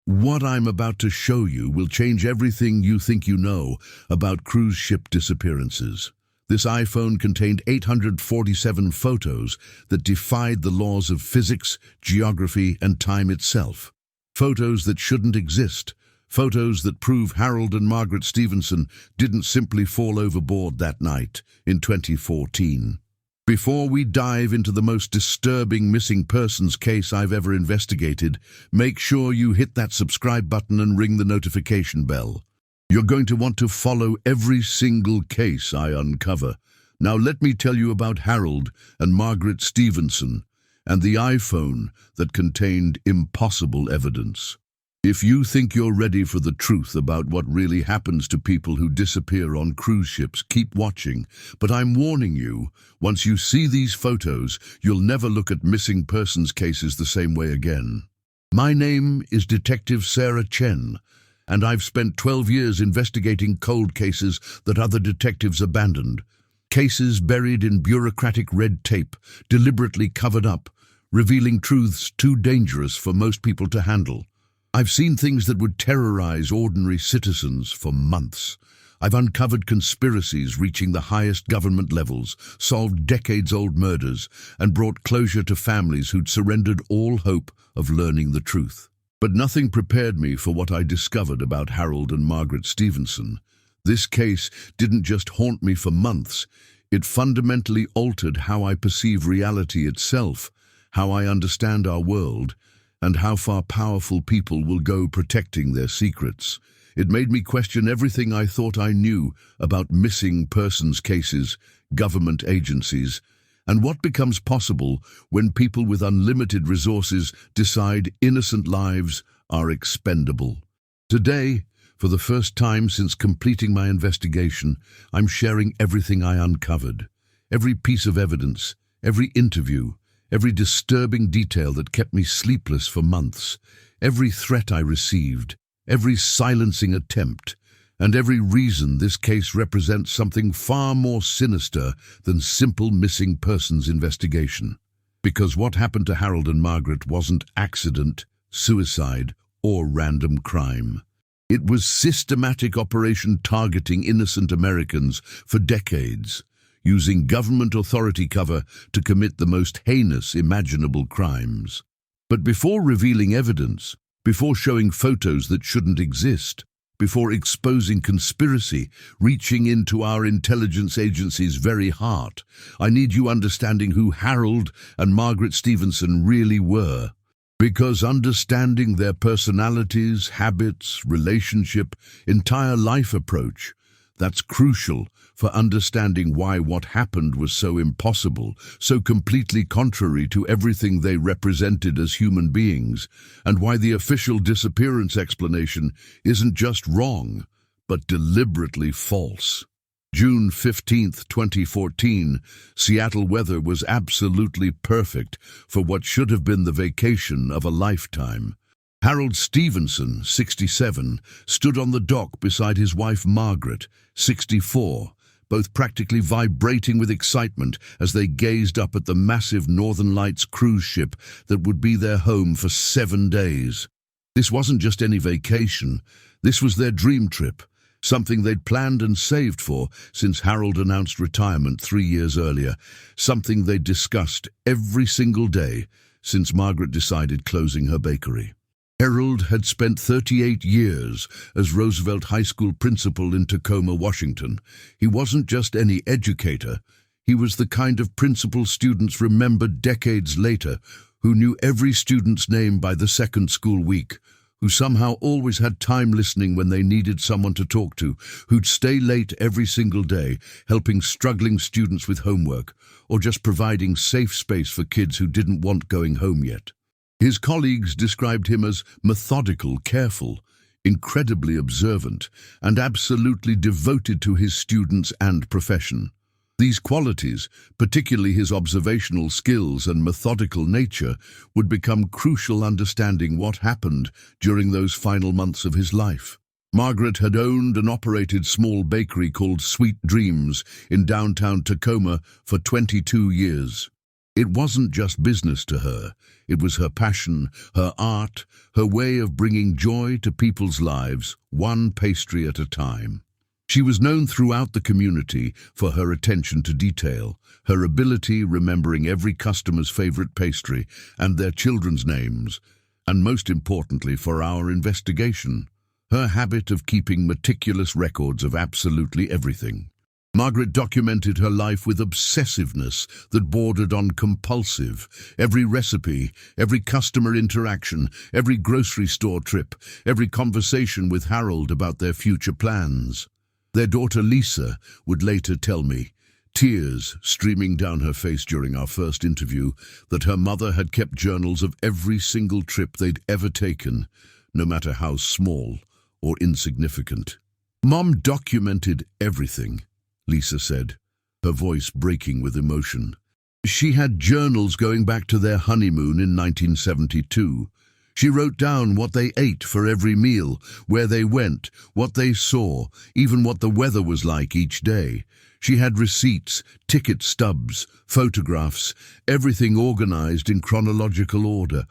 What I'm about to show you will change everything you think you know about cruise ship disappearances. This iPhone contained 847 photos that defied the laws of physics, geography, and time itself. Photos that shouldn't exist. Photos that prove Harold and Margaret Stevenson didn't simply fall overboard that night in 2014. Before we dive into the most disturbing missing persons case I've ever investigated, make sure you hit that subscribe button and ring the notification bell. You're going to want to follow every single case I uncover. Now let me tell you about Harold and Margaret Stevenson and the iPhone that contained impossible evidence. If you think you're ready for the truth about what really happens to people who disappear on cruise ships, keep watching. But I'm warning you, once you see these photos, you'll never look at missing persons cases the same way again. My name is Detective Sarah Chen, and I've spent 12 years investigating cold cases that other detectives abandoned. Cases buried in bureaucratic red tape, deliberately covered up, revealing truths too dangerous for most people to handle. I've seen things that would terrorize ordinary citizens for months. I've uncovered conspiracies reaching the highest government levels, solved decades-old murders, and brought closure to families who'd surrendered all hope of learning the truth. But nothing prepared me for what I discovered about Harold and Margaret Stevenson. This case didn't just haunt me for months. It fundamentally altered how I perceive reality itself, how I understand our world, and how far powerful people will go protecting their secrets. It made me question everything I thought I knew about missing persons cases, government agencies, and what becomes possible when people with unlimited resources decide innocent lives are expendable. Today, for the first time since completing my investigation, I'm sharing everything I uncovered. Every piece of evidence, every interview, every disturbing detail that kept me sleepless for months, every threat I received, every silencing attempt, and every reason this case represents something far more sinister than simple missing persons investigation. Because what happened to Harold and Margaret wasn't accident, suicide, or random crime. It was systematic operation targeting innocent Americans for decades, using government authority cover to commit the most heinous imaginable crimes. But before revealing evidence, before showing photos that shouldn't exist, before exposing conspiracy reaching into our intelligence agency's very heart, I need you understanding who Harold and Margaret Stevenson really were. Because understanding their personalities, habits, relationship, entire life approach, that's crucial for understanding why what happened was so impossible, so completely contrary to everything they represented as human beings, and why the official disappearance explanation isn't just wrong, but deliberately false. June 15th, 2014, Seattle weather was absolutely perfect for what should have been the vacation of a lifetime. Harold Stevenson, 67, stood on the dock beside his wife Margaret, 64, both practically vibrating with excitement as they gazed up at the massive Northern Lights cruise ship that would be their home for 7 days. This wasn't just any vacation, this was their dream trip, something they'd planned and saved for since Harold announced retirement 3 years earlier, something they'd discussed every single day since Margaret decided closing her bakery. Harold had spent 38 years as Roosevelt High School principal in Tacoma, Washington. He wasn't just any educator. He was the kind of principal students remembered decades later, who knew every student's name by the second school week, who somehow always had time listening when they needed someone to talk to, who'd stay late every single day, helping struggling students with homework, or just providing safe space for kids who didn't want going home yet. His colleagues described him as methodical, careful, incredibly observant, and absolutely devoted to his students and profession. These qualities, particularly his observational skills and methodical nature, would become crucial understanding what happened during those final months of his life. Margaret had owned and operated a small bakery called Sweet Dreams in downtown Tacoma for 22 years. It wasn't just business to her. It was her passion, her art, her way of bringing joy to people's lives, one pastry at a time. She was known throughout the community for her attention to detail, her ability remembering every customer's favorite pastry and their children's names, and most importantly for our investigation, her habit of keeping meticulous records of absolutely everything. Margaret documented her life with obsessiveness that bordered on compulsive. Every recipe, every customer interaction, every grocery store trip, every conversation with Harold about their future plans. Their daughter Lisa would later tell me, tears streaming down her face during our first interview, that her mother had kept journals of every single trip they'd ever taken, no matter how small or insignificant. Mom documented everything, Lisa said, her voice breaking with emotion. She had journals going back to their honeymoon in 1972. She wrote down what they ate for every meal, where they went, what they saw, even what the weather was like each day. She had receipts, ticket stubs, photographs, everything organized in chronological order.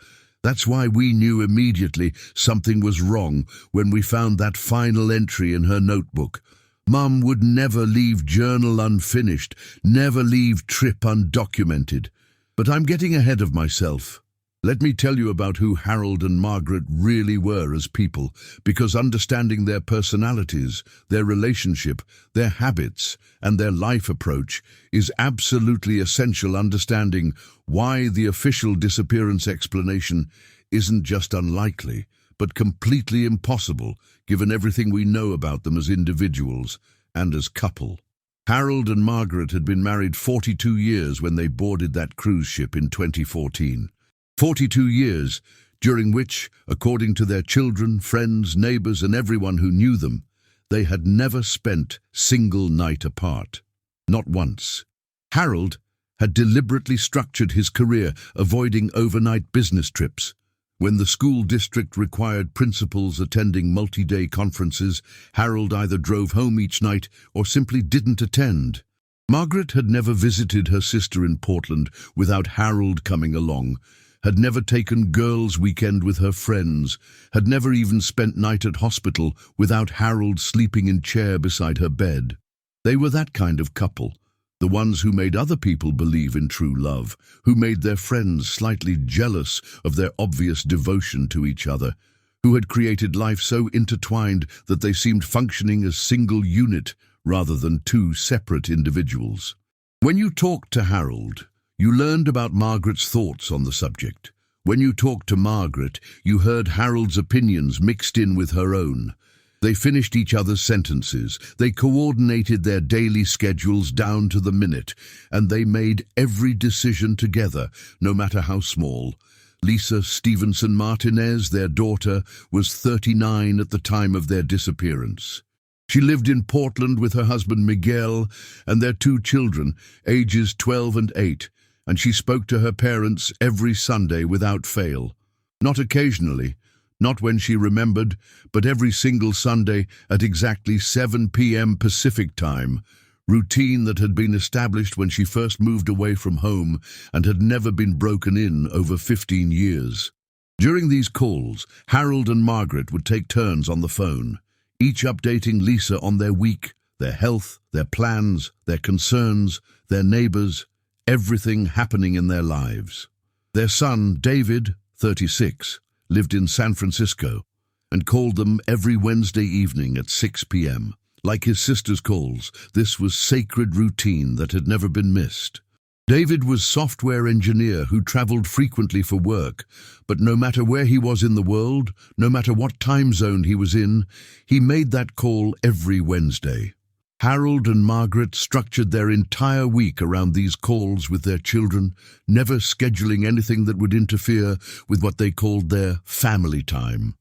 That's why we knew immediately something was wrong when we found that final entry in her notebook. Mum would never leave journal unfinished, never leave trip undocumented. But I'm getting ahead of myself. Let me tell you about who Harold and Margaret really were as people, because understanding their personalities, their relationship, their habits, and their life approach is absolutely essential understanding why the official disappearance explanation isn't just unlikely, but completely impossible, given everything we know about them as individuals and as couple. Harold and Margaret had been married 42 years when they boarded that cruise ship in 2014. 42 years, during which, according to their children, friends, neighbors, and everyone who knew them, they had never spent single night apart. Not once. Harold had deliberately structured his career, avoiding overnight business trips. When the school district required principals attending multi-day conferences, Harold either drove home each night or simply didn't attend. Margaret had never visited her sister in Portland without Harold coming along, had never taken girls' weekend with her friends, had never even spent night at hospital without Harold sleeping in chair beside her bed. They were that kind of couple. The ones who made other people believe in true love, who made their friends slightly jealous of their obvious devotion to each other, who had created life so intertwined that they seemed functioning as single unit rather than two separate individuals. When you talked to Harold, you learned about Margaret's thoughts on the subject. When you talked to Margaret, you heard Harold's opinions mixed in with her own. They finished each other's sentences, they coordinated their daily schedules down to the minute, and they made every decision together, no matter how small. Lisa Stevenson Martinez, their daughter, was 39 at the time of their disappearance. She lived in Portland with her husband Miguel and their two children, ages 12 and 8, and she spoke to her parents every Sunday without fail. Not occasionally, not when she remembered, but every single Sunday at exactly 7 p.m. Pacific time, routine that had been established when she first moved away from home and had never been broken in over 15 years. During these calls, Harold and Margaret would take turns on the phone, each updating Lisa on their week, their health, their plans, their concerns, their neighbors, everything happening in their lives. Their son, David, 36, lived in San Francisco and called them every Wednesday evening at 6 p.m. Like his sister's calls, this was sacred routine that had never been missed. David was a software engineer who traveled frequently for work, but no matter where he was in the world, no matter what time zone he was in, he made that call every Wednesday. Harold and Margaret structured their entire week around these calls with their children, never scheduling anything that would interfere with what they called their family time.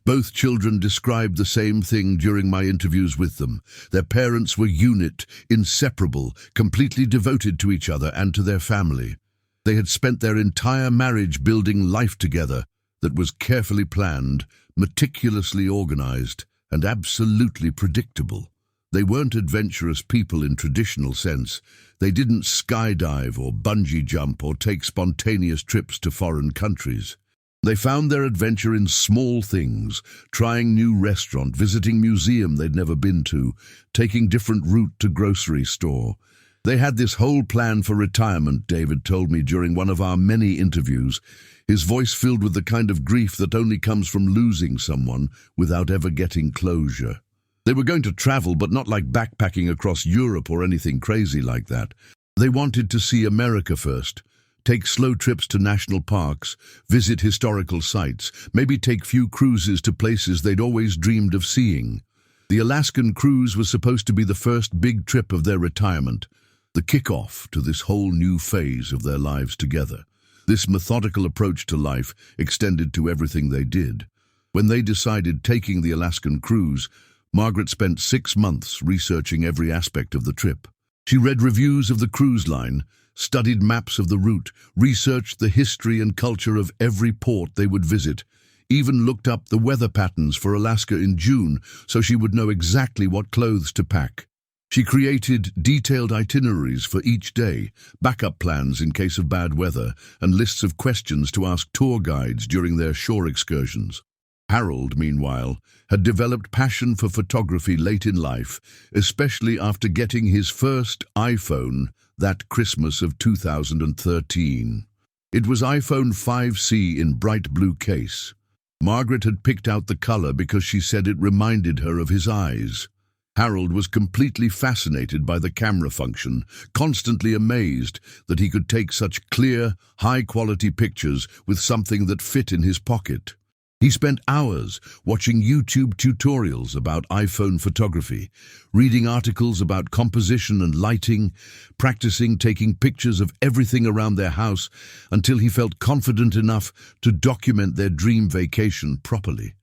Both children described the same thing during my interviews with them. Their parents were unit, inseparable, completely devoted to each other and to their family. They had spent their entire marriage building life together that was carefully planned, meticulously organized, and absolutely predictable. They weren't adventurous people in traditional sense. They didn't skydive or bungee jump or take spontaneous trips to foreign countries. They found their adventure in small things, trying new restaurant, visiting museum they'd never been to, taking different route to grocery store. They had this whole plan for retirement, David told me during one of our many interviews, his voice filled with the kind of grief that only comes from losing someone without ever getting closure. They were going to travel, but not like backpacking across Europe or anything crazy like that. They wanted to see America first, take slow trips to national parks, visit historical sites, maybe take few cruises to places they'd always dreamed of seeing. The Alaskan cruise was supposed to be the first big trip of their retirement, the kickoff to this whole new phase of their lives together. This methodical approach to life extended to everything they did. When they decided taking the Alaskan cruise, Margaret spent 6 months researching every aspect of the trip. She read reviews of the cruise line, studied maps of the route, researched the history and culture of every port they would visit, even looked up the weather patterns for Alaska in June so she would know exactly what clothes to pack. She created detailed itineraries for each day, backup plans in case of bad weather, and lists of questions to ask tour guides during their shore excursions. Harold, meanwhile, had developed passion for photography late in life, especially after getting his first iPhone that Christmas of 2013. It was iPhone 5C in bright blue case. Margaret had picked out the color because she said it reminded her of his eyes. Harold was completely fascinated by the camera function, constantly amazed that he could take such clear, high-quality pictures with something that fit in his pocket. He spent hours watching YouTube tutorials about iPhone photography, reading articles about composition and lighting, practicing taking pictures of everything around their house until he felt confident enough to document their dream vacation properly.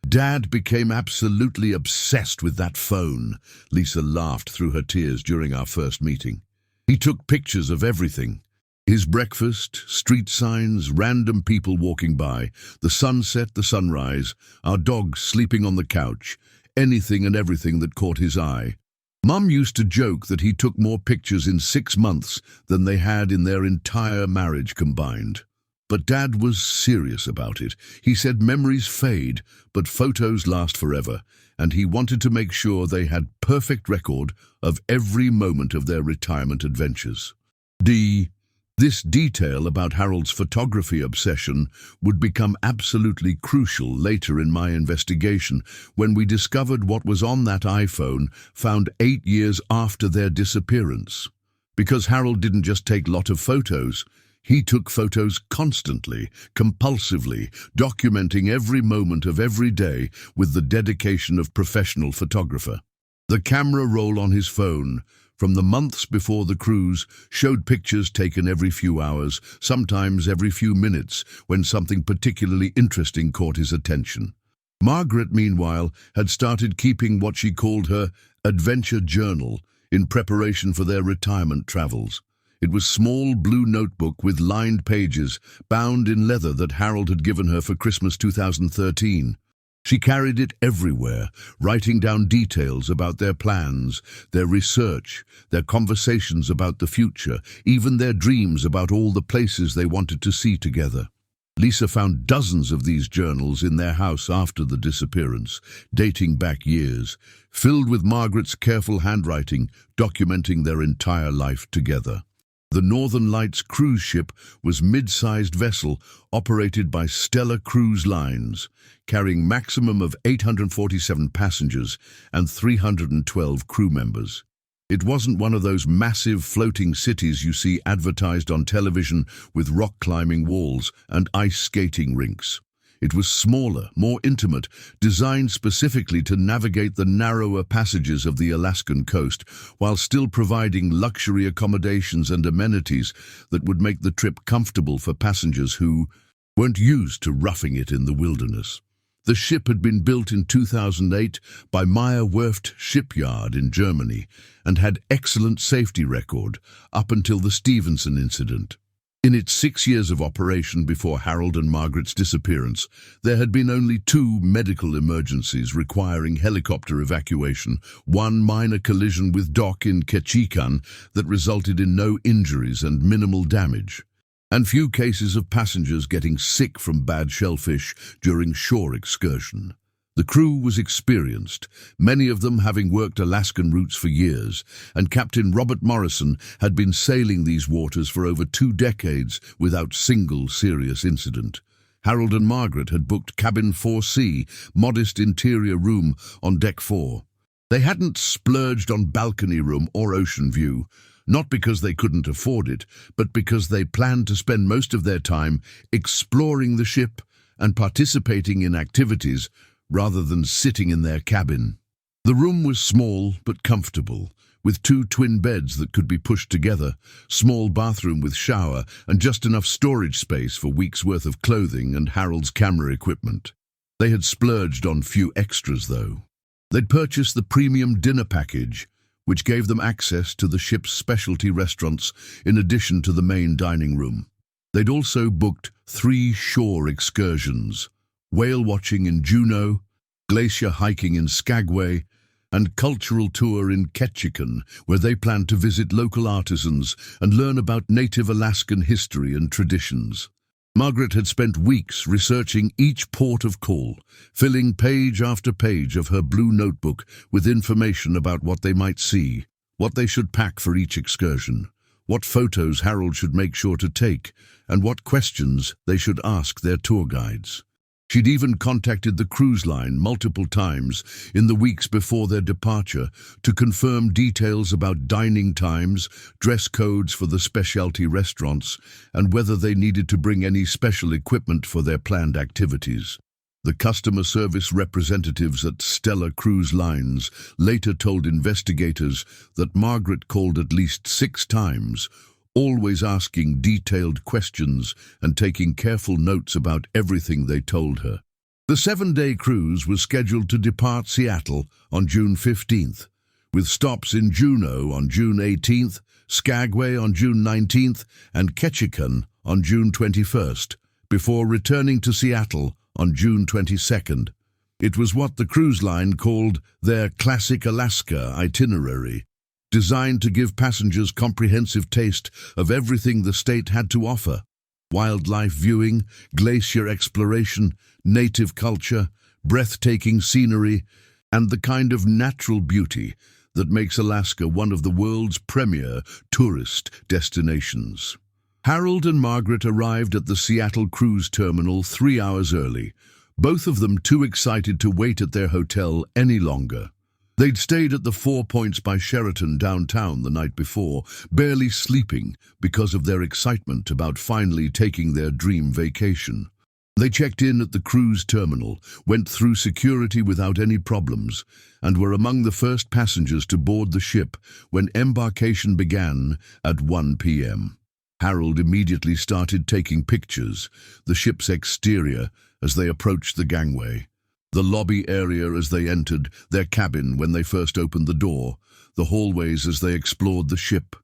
Dad became absolutely obsessed with that phone, Lisa laughed through her tears during our first meeting. He took pictures of everything. His breakfast, street signs, random people walking by, the sunset, the sunrise, our dog sleeping on the couch, anything and everything that caught his eye. Mum used to joke that he took more pictures in 6 months than they had in their entire marriage combined. But Dad was serious about it. He said memories fade, but photos last forever, and he wanted to make sure they had perfect record of every moment of their retirement adventures. This detail about Harold's photography obsession would become absolutely crucial later in my investigation when we discovered what was on that iPhone found 8 years after their disappearance. Because Harold didn't just take a lot of photos, he took photos constantly, compulsively, documenting every moment of every day with the dedication of professional photographer. The camera roll on his phone, from the months before the cruise, showed pictures taken every few hours, sometimes every few minutes, when something particularly interesting caught his attention. Margaret, meanwhile, had started keeping what she called her adventure journal in preparation for their retirement travels. It was a small blue notebook with lined pages, bound in leather that Harold had given her for Christmas 2013. She carried it everywhere, writing down details about their plans, their research, their conversations about the future, even their dreams about all the places they wanted to see together. Lisa found dozens of these journals in their house after the disappearance, dating back years, filled with Margaret's careful handwriting, documenting their entire life together. The Northern Lights cruise ship was a mid-sized vessel operated by Stella Cruise Lines, carrying maximum of 847 passengers and 312 crew members. It wasn't one of those massive floating cities you see advertised on television with rock-climbing walls and ice skating rinks. It was smaller, more intimate, designed specifically to navigate the narrower passages of the Alaskan coast, while still providing luxury accommodations and amenities that would make the trip comfortable for passengers who weren't used to roughing it in the wilderness. The ship had been built in 2008 by Meyer Werft Shipyard in Germany and had excellent safety record up until the Stevenson incident. In its 6 years of operation before Harold and Margaret's disappearance, there had been only 2 medical emergencies requiring helicopter evacuation, one minor collision with dock in Ketchikan that resulted in no injuries and minimal damage, and few cases of passengers getting sick from bad shellfish during shore excursion. The crew was experienced, many of them having worked Alaskan routes for years, and Captain Robert Morrison had been sailing these waters for over 2 decades without single serious incident. Harold and Margaret had booked cabin 4C, modest interior room on deck 4. They hadn't splurged on balcony room or ocean view, not because they couldn't afford it, but because they planned to spend most of their time exploring the ship and participating in activities rather than sitting in their cabin. The room was small but comfortable, with 2 twin beds that could be pushed together, small bathroom with shower, and just enough storage space for weeks' worth of clothing and Harold's camera equipment. They had splurged on few extras, though. They'd purchased the premium dinner package, which gave them access to the ship's specialty restaurants in addition to the main dining room. They'd also booked 3 shore excursions: whale watching in Juneau, glacier hiking in Skagway, and cultural tour in Ketchikan, where they planned to visit local artisans and learn about native Alaskan history and traditions. Margaret had spent weeks researching each port of call, filling page after page of her blue notebook with information about what they might see, what they should pack for each excursion, what photos Harold should make sure to take, and what questions they should ask their tour guides. She'd even contacted the cruise line multiple times in the weeks before their departure to confirm details about dining times, dress codes for the specialty restaurants, and whether they needed to bring any special equipment for their planned activities. The customer service representatives at Stella Cruise Lines later told investigators that Margaret called at least 6 times, always asking detailed questions and taking careful notes about everything they told her. The 7-day cruise was scheduled to depart Seattle on June 15th, with stops in Juneau on June 18th, Skagway on June 19th, and Ketchikan on June 21st, before returning to Seattle on June 22nd. It was what the cruise line called their Classic Alaska itinerary, designed to give passengers comprehensive taste of everything the state had to offer: wildlife viewing, glacier exploration, native culture, breathtaking scenery, and the kind of natural beauty that makes Alaska one of the world's premier tourist destinations. Harold and Margaret arrived at the Seattle cruise terminal 3 hours early, both of them too excited to wait at their hotel any longer. They'd stayed at the 4 Points by Sheraton downtown the night before, barely sleeping because of their excitement about finally taking their dream vacation. They checked in at the cruise terminal, went through security without any problems, and were among the first passengers to board the ship when embarkation began at 1 p.m. Harold immediately started taking pictures, the ship's exterior as they approached the gangway, the lobby area as they entered, their cabin when they first opened the door, the hallways as they explored the ship,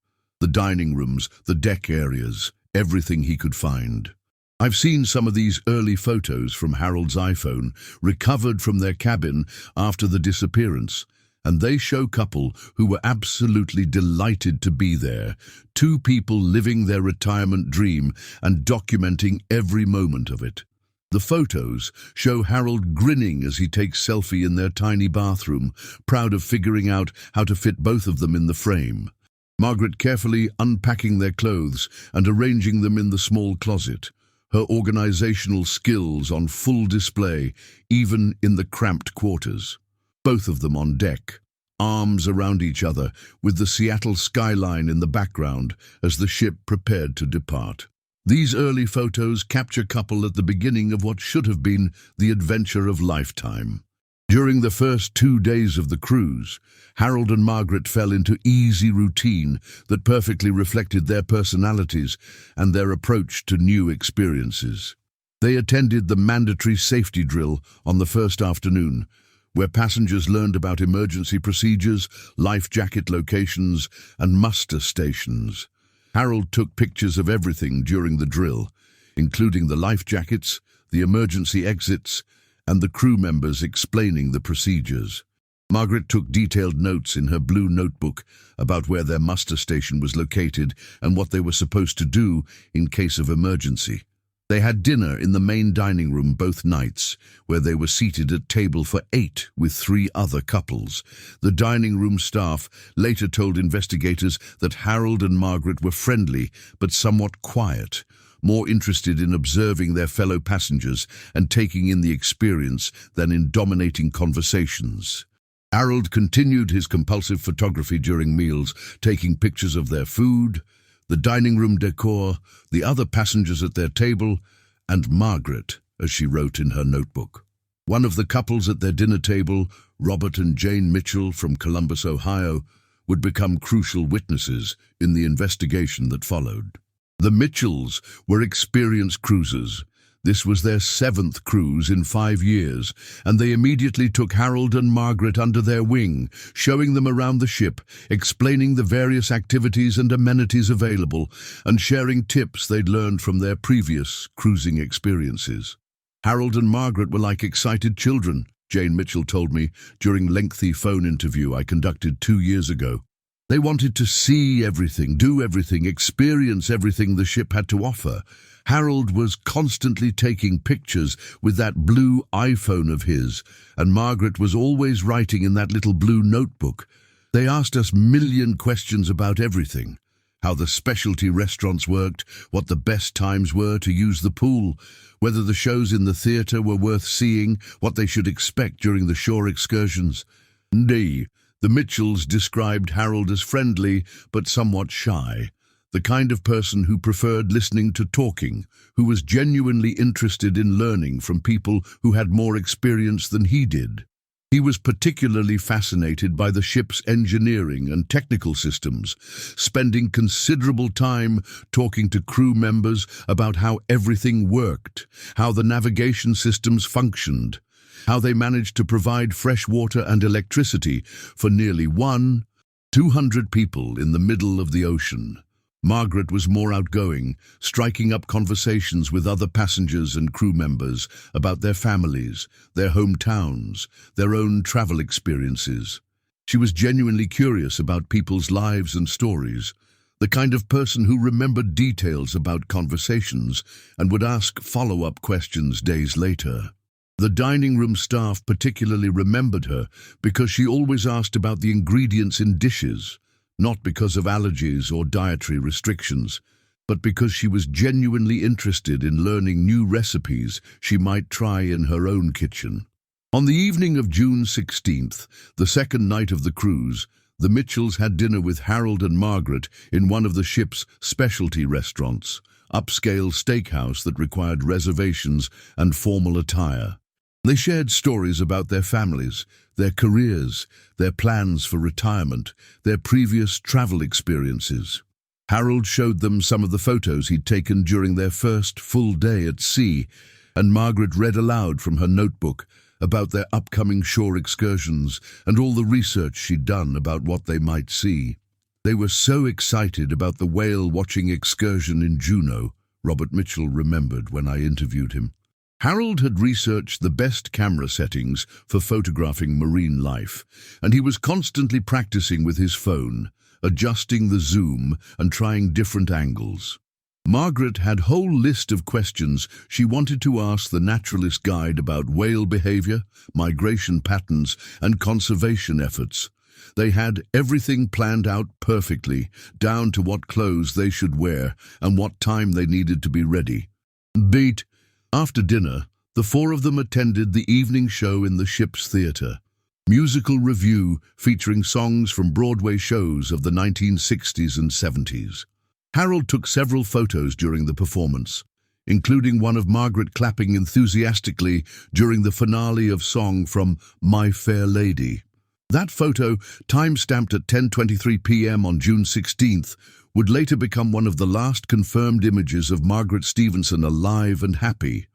the dining rooms, the deck areas, everything he could find. I've seen some of these early photos from Harold's iPhone, recovered from their cabin after the disappearance, and they show a couple who were absolutely delighted to be there, 2 people living their retirement dream and documenting every moment of it. The photos show Harold grinning as he takes selfie in their tiny bathroom, proud of figuring out how to fit both of them in the frame. Margaret carefully unpacking their clothes and arranging them in the small closet, her organizational skills on full display, even in the cramped quarters. Both of them on deck, arms around each other, with the Seattle skyline in the background as the ship prepared to depart. These early photos capture couple at the beginning of what should have been the adventure of lifetime. During the first 2 days of the cruise, Harold and Margaret fell into easy routine that perfectly reflected their personalities and their approach to new experiences. They attended the mandatory safety drill on the first afternoon, where passengers learned about emergency procedures, life jacket locations, and muster stations. Harold took pictures of everything during the drill, including the life jackets, the emergency exits, and the crew members explaining the procedures. Margaret took detailed notes in her blue notebook about where their muster station was located and what they were supposed to do in case of emergency. They had dinner in the main dining room both nights, where they were seated at table for 8 with 3 other couples. The dining room staff later told investigators that Harold and Margaret were friendly but somewhat quiet, more interested in observing their fellow passengers and taking in the experience than in dominating conversations. Harold continued his compulsive photography during meals, taking pictures of their food, the dining room decor, the other passengers at their table, and Margaret, as she wrote in her notebook. One of the couples at their dinner table, Robert and Jane Mitchell from Columbus, Ohio, would become crucial witnesses in the investigation that followed. The Mitchells were experienced cruisers. This was their 7th cruise in 5 years, and they immediately took Harold and Margaret under their wing, showing them around the ship, explaining the various activities and amenities available, and sharing tips they'd learned from their previous cruising experiences. Harold and Margaret were like excited children, Jane Mitchell told me during a lengthy phone interview I conducted 2 years ago. They wanted to see everything, do everything, experience everything the ship had to offer. Harold was constantly taking pictures with that blue iPhone of his, and Margaret was always writing in that little blue notebook. They asked us million questions about everything: how the specialty restaurants worked, what the best times were to use the pool, whether the shows in the theater were worth seeing, what they should expect during the shore excursions. Indeed, the Mitchells described Harold as friendly but somewhat shy, the kind of person who preferred listening to talking, who was genuinely interested in learning from people who had more experience than he did. He was particularly fascinated by the ship's engineering and technical systems, spending considerable time talking to crew members about how everything worked, how the navigation systems functioned, how they managed to provide fresh water and electricity for nearly 200 people in the middle of the ocean. Margaret was more outgoing, striking up conversations with other passengers and crew members about their families, their hometowns, their own travel experiences. She was genuinely curious about people's lives and stories, the kind of person who remembered details about conversations and would ask follow-up questions days later. The dining room staff particularly remembered her because she always asked about the ingredients in dishes, not because of allergies or dietary restrictions, but because she was genuinely interested in learning new recipes she might try in her own kitchen. On the evening of June 16th, the second night of the cruise, the Mitchells had dinner with Harold and Margaret in one of the ship's specialty restaurants, upscale steakhouse that required reservations and formal attire. They shared stories about their families, their careers, their plans for retirement, their previous travel experiences. Harold showed them some of the photos he'd taken during their first full day at sea, and Margaret read aloud from her notebook about their upcoming shore excursions and all the research she'd done about what they might see. They were so excited about the whale-watching excursion in Juneau, Robert Mitchell remembered when I interviewed him. Harold had researched the best camera settings for photographing marine life, and he was constantly practicing with his phone, adjusting the zoom and trying different angles. Margaret had a whole list of questions she wanted to ask the naturalist guide about whale behavior, migration patterns, and conservation efforts. They had everything planned out perfectly, down to what clothes they should wear and what time they needed to be ready. After dinner, the 4 of them attended the evening show in the ship's theater, musical review featuring songs from Broadway shows of the 1960s and 70s. Harold took several photos during the performance, including one of Margaret clapping enthusiastically during the finale of song from My Fair Lady. That photo, time-stamped at 10:23 p.m. on June 16th, would later become one of the last confirmed images of Margaret Stevenson alive and happy.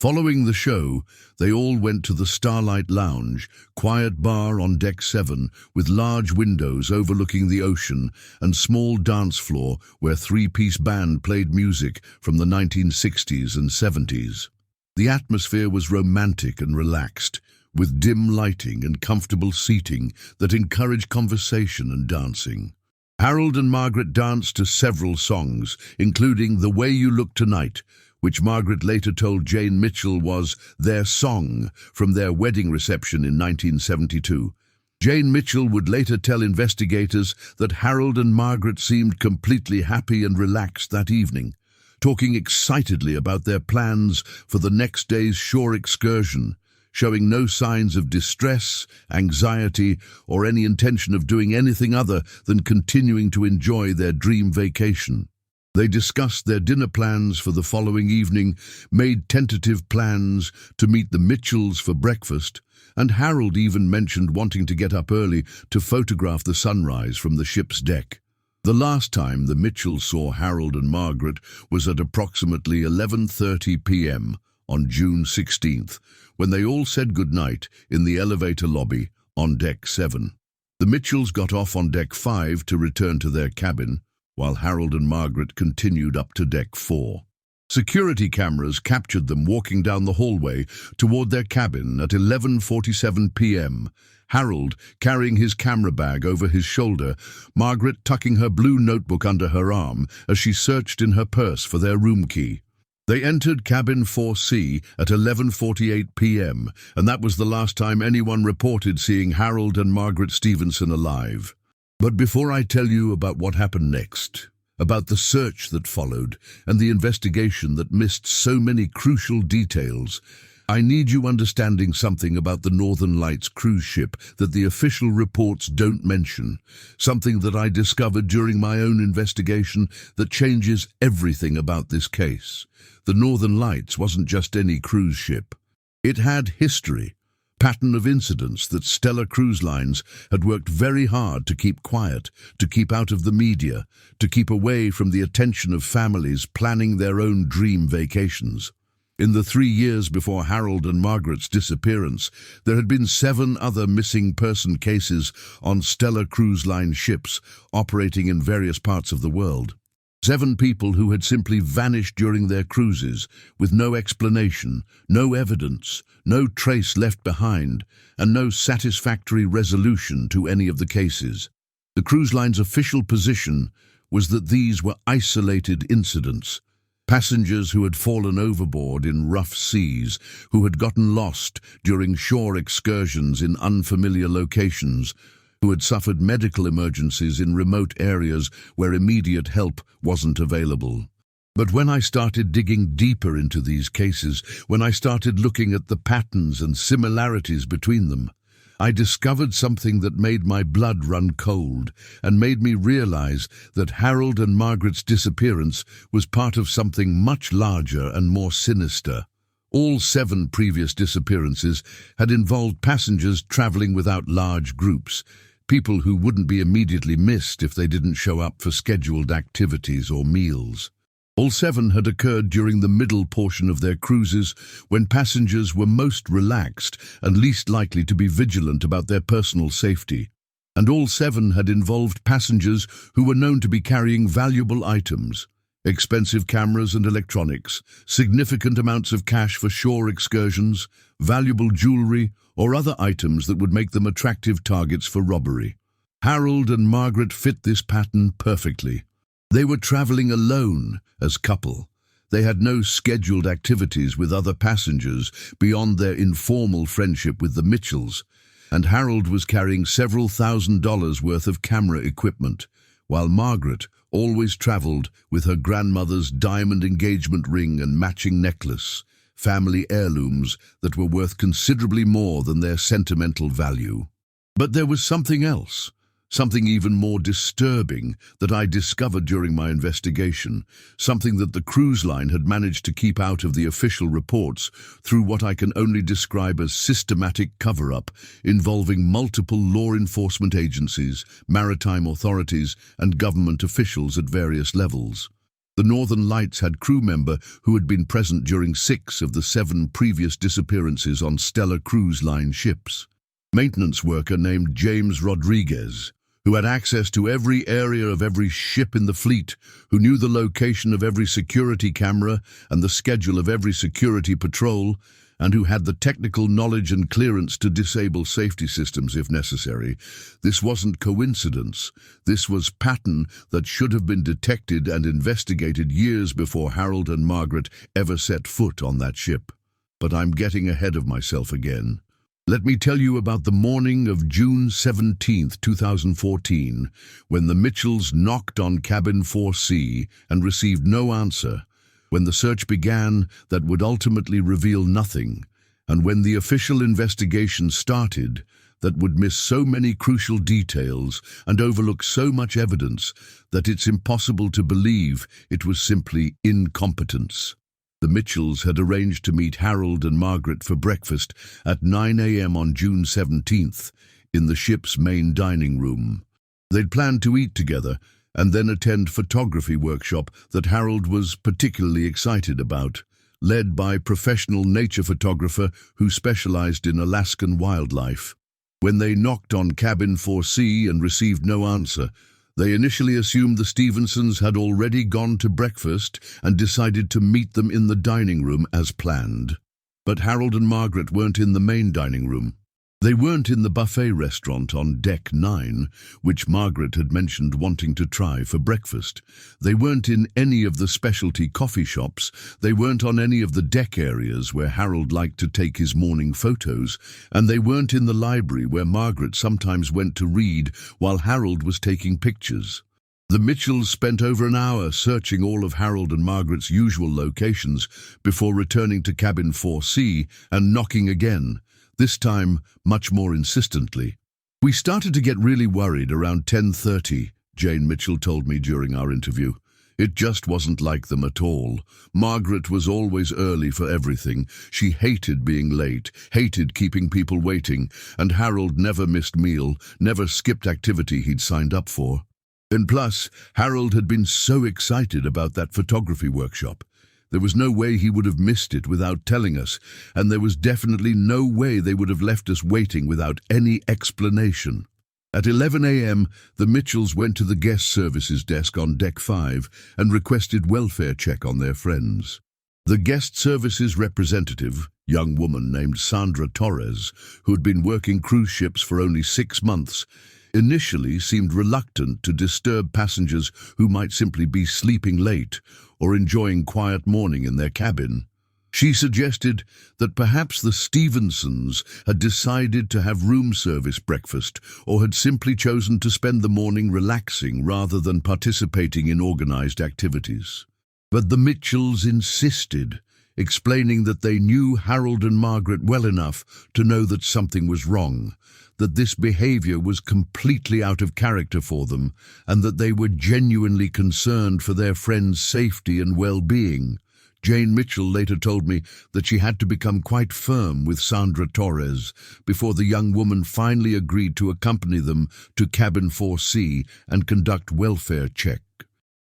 Following the show, they all went to the Starlight Lounge, quiet bar on Deck 7 with large windows overlooking the ocean and small dance floor where three-piece band played music from the 1960s and 70s. The atmosphere was romantic and relaxed, with dim lighting and comfortable seating that encouraged conversation and dancing. Harold and Margaret danced to several songs, including The Way You Look Tonight, which Margaret later told Jane Mitchell was their song from their wedding reception in 1972. Jane Mitchell would later tell investigators that Harold and Margaret seemed completely happy and relaxed that evening, talking excitedly about their plans for the next day's shore excursion, showing no signs of distress, anxiety, or any intention of doing anything other than continuing to enjoy their dream vacation. They discussed their dinner plans for the following evening, made tentative plans to meet the Mitchells for breakfast, and Harold even mentioned wanting to get up early to photograph the sunrise from the ship's deck. The last time the Mitchells saw Harold and Margaret was at approximately 11:30 p.m. on June 16th, when they all said goodnight in the elevator lobby on Deck 7. The Mitchells got off on Deck 5 to return to their cabin, while Harold and Margaret continued up to Deck 4. Security cameras captured them walking down the hallway toward their cabin at 11:47 p.m., Harold carrying his camera bag over his shoulder, Margaret tucking her blue notebook under her arm as she searched in her purse for their room key. They entered cabin 4C at 11:48 p.m., and that was the last time anyone reported seeing Harold and Margaret Stevenson alive. But before I tell you about what happened next, about the search that followed, and the investigation that missed so many crucial details, I need you understanding something about the Northern Lights cruise ship that the official reports don't mention, something that I discovered during my own investigation that changes everything about this case. The Northern Lights wasn't just any cruise ship. It had history, pattern of incidents that Stella Cruise Lines had worked very hard to keep quiet, to keep out of the media, to keep away from the attention of families planning their own dream vacations. In the 3 years before Harold and Margaret's disappearance, there had been 7 other missing person cases on Stella Cruise Line ships operating in various parts of the world. 7 people who had simply vanished during their cruises, with no explanation, no evidence, no trace left behind, and no satisfactory resolution to any of the cases. The cruise line's official position was that these were isolated incidents. Passengers who had fallen overboard in rough seas, who had gotten lost during shore excursions in unfamiliar locations, who had suffered medical emergencies in remote areas where immediate help wasn't available. But when I started digging deeper into these cases, when I started looking at the patterns and similarities between them, I discovered something that made my blood run cold and made me realize that Harold and Margaret's disappearance was part of something much larger and more sinister. All 7 previous disappearances had involved passengers traveling without large groups, people who wouldn't be immediately missed if they didn't show up for scheduled activities or meals. All 7 had occurred during the middle portion of their cruises, when passengers were most relaxed and least likely to be vigilant about their personal safety. And all 7 had involved passengers who were known to be carrying valuable items, expensive cameras and electronics, significant amounts of cash for shore excursions, valuable jewelry, or other items that would make them attractive targets for robbery. Harold and Margaret fit this pattern perfectly. They were traveling alone as couple. They had no scheduled activities with other passengers beyond their informal friendship with the Mitchells, and Harold was carrying several $1,000s worth of camera equipment, while Margaret always traveled with her grandmother's diamond engagement ring and matching necklace, family heirlooms that were worth considerably more than their sentimental value. But there was something else. Something even more disturbing that I discovered during my investigation, something that the cruise line had managed to keep out of the official reports through what I can only describe as systematic cover-up involving multiple law enforcement agencies, maritime authorities, and government officials at various levels. The Northern Lights had crew member who had been present during 6 of the 7 previous disappearances on Stella Cruise Line ships. Maintenance worker named James Rodriguez, who had access to every area of every ship in the fleet, who knew the location of every security camera and the schedule of every security patrol, and who had the technical knowledge and clearance to disable safety systems if necessary. This wasn't coincidence. This was pattern that should have been detected and investigated years before Harold and Margaret ever set foot on that ship. But I'm getting ahead of myself again. Let me tell you about the morning of June 17, 2014, when the Mitchells knocked on cabin 4C and received no answer, when the search began that would ultimately reveal nothing, and when the official investigation started that would miss so many crucial details and overlook so much evidence that it's impossible to believe it was simply incompetence. The Mitchells had arranged to meet Harold and Margaret for breakfast at 9 a.m. on June 17th in the ship's main dining room. They'd planned to eat together and then attend photography workshop that Harold was particularly excited about, led by professional nature photographer who specialized in Alaskan wildlife. When they knocked on cabin 4C and received no answer, they initially assumed the Stevensons had already gone to breakfast and decided to meet them in the dining room as planned. But Harold and Margaret weren't in the main dining room. They weren't in the buffet restaurant on Deck 9, which Margaret had mentioned wanting to try for breakfast. They weren't in any of the specialty coffee shops. They weren't on any of the deck areas where Harold liked to take his morning photos, and they weren't in the library where Margaret sometimes went to read while Harold was taking pictures. The Mitchells spent over an hour searching all of Harold and Margaret's usual locations before returning to cabin 4C and knocking again, this time much more insistently. "We started to get really worried around 10:30, Jane Mitchell told me during our interview. It just wasn't like them at all. Margaret was always early for everything. She hated being late, hated keeping people waiting, and Harold never missed meal, never skipped activity he'd signed up for. And plus, Harold had been so excited about that photography workshop. There was no way he would have missed it without telling us, and there was definitely no way they would have left us waiting without any explanation. At 11 a.m., the Mitchells went to the guest services desk on Deck 5 and requested welfare check on their friends. The guest services representative, young woman named Sandra Torres, who had been working cruise ships for only 6 months, initially seemed reluctant to disturb passengers who might simply be sleeping late or enjoying quiet morning in their cabin. She suggested that perhaps the Stevensons had decided to have room service breakfast or had simply chosen to spend the morning relaxing rather than participating in organized activities. But the Mitchells insisted, explaining that they knew Harold and Margaret well enough to know that something was wrong, that this behavior was completely out of character for them, and that they were genuinely concerned for their friends' safety and well-being. Jane Mitchell later told me that she had to become quite firm with Sandra Torres before the young woman finally agreed to accompany them to cabin 4C and conduct welfare check.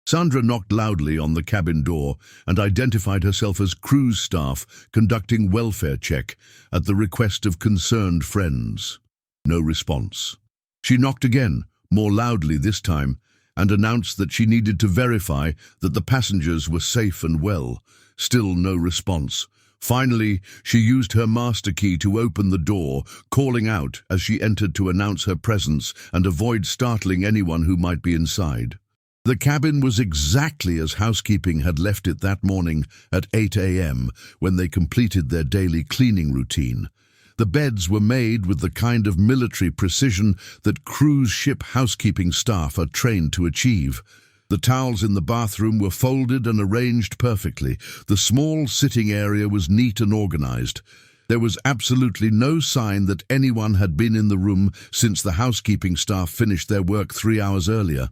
Sandra knocked loudly on the cabin door and identified herself as cruise staff conducting welfare check at the request of concerned friends. No response. She knocked again, more loudly this time, and announced that she needed to verify that the passengers were safe and well. Still no response. Finally, she used her master key to open the door, calling out as she entered to announce her presence and avoid startling anyone who might be inside. The cabin was exactly as housekeeping had left it that morning at 8 a.m. when they completed their daily cleaning routine. The beds were made with the kind of military precision that cruise ship housekeeping staff are trained to achieve. The towels in the bathroom were folded and arranged perfectly. The small sitting area was neat and organized. There was absolutely no sign that anyone had been in the room since the housekeeping staff finished their work 3 hours earlier.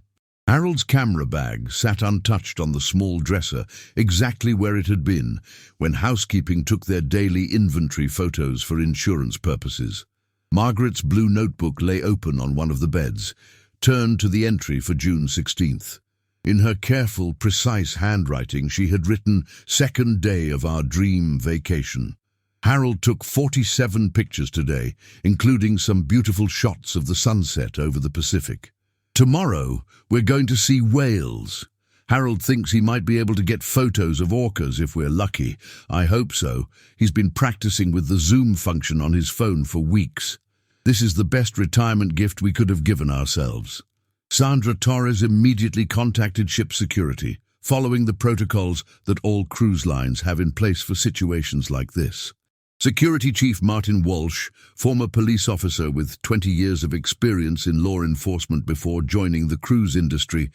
Harold's camera bag sat untouched on the small dresser, exactly where it had been when housekeeping took their daily inventory photos for insurance purposes. Margaret's blue notebook lay open on one of the beds, turned to the entry for June 16th. In her careful, precise handwriting, she had written, "Second day of our dream vacation." Harold took 47 pictures today, including some beautiful shots of the sunset over the Pacific. Tomorrow, we're going to see whales. Harold thinks he might be able to get photos of orcas if we're lucky. I hope so. He's been practicing with the zoom function on his phone for weeks. This is the best retirement gift we could have given ourselves. Sandra Torres immediately contacted ship security, following the protocols that all cruise lines have in place for situations like this. Security Chief Martin Walsh, former police officer with 20 years of experience in law enforcement before joining the cruise industry,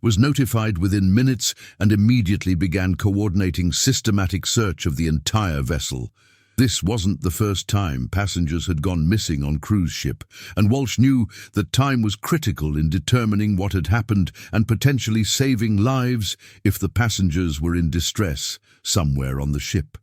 was notified within minutes and immediately began coordinating systematic search of the entire vessel. This wasn't the first time passengers had gone missing on cruise ship, and Walsh knew that time was critical in determining what had happened and potentially saving lives if the passengers were in distress somewhere on the ship.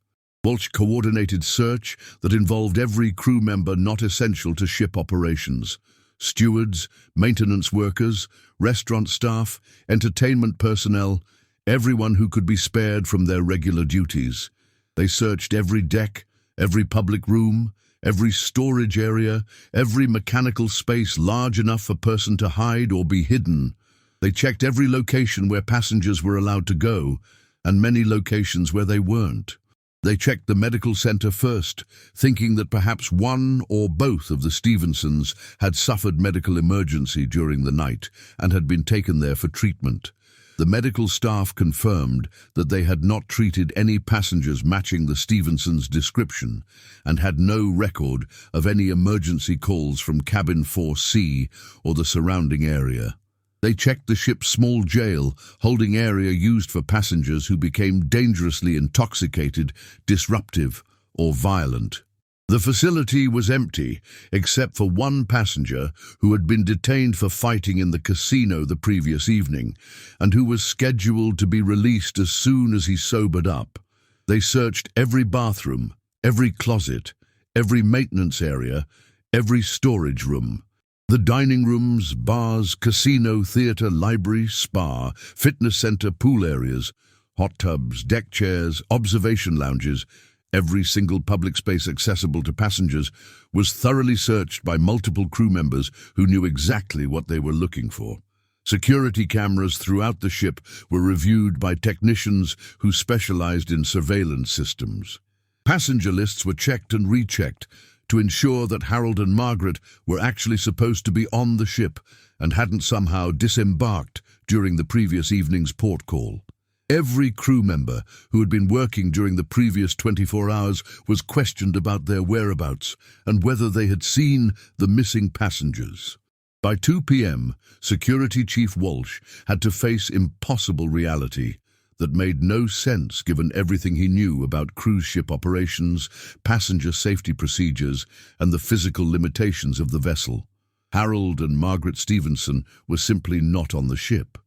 Walsh coordinated search that involved every crew member not essential to ship operations: stewards, maintenance workers, restaurant staff, entertainment personnel, everyone who could be spared from their regular duties. They searched every deck, every public room, every storage area, every mechanical space large enough for a person to hide or be hidden. They checked every location where passengers were allowed to go, and many locations where they weren't. They checked the medical center first, thinking that perhaps one or both of the Stevensons had suffered medical emergency during the night and had been taken there for treatment. The medical staff confirmed that they had not treated any passengers matching the Stevensons' description and had no record of any emergency calls from Cabin 4C or the surrounding area. They checked the ship's small jail, holding area used for passengers who became dangerously intoxicated, disruptive, or violent. The facility was empty, except for one passenger who had been detained for fighting in the casino the previous evening, and who was scheduled to be released as soon as he sobered up. They searched every bathroom, every closet, every maintenance area, every storage room. The dining rooms, bars, casino, theater, library, spa, fitness center, pool areas, hot tubs, deck chairs, observation lounges, every single public space accessible to passengers was thoroughly searched by multiple crew members who knew exactly what they were looking for. Security cameras throughout the ship were reviewed by technicians who specialized in surveillance systems. Passenger lists were checked and rechecked to ensure that Harold and Margaret were actually supposed to be on the ship and hadn't somehow disembarked during the previous evening's port call. Every crew member who had been working during the previous 24 hours was questioned about their whereabouts and whether they had seen the missing passengers. By 2 p.m., Security Chief Walsh had to face impossible reality that made no sense given everything he knew about cruise ship operations, passenger safety procedures, and the physical limitations of the vessel. Harold and Margaret Stevenson were simply not on the ship.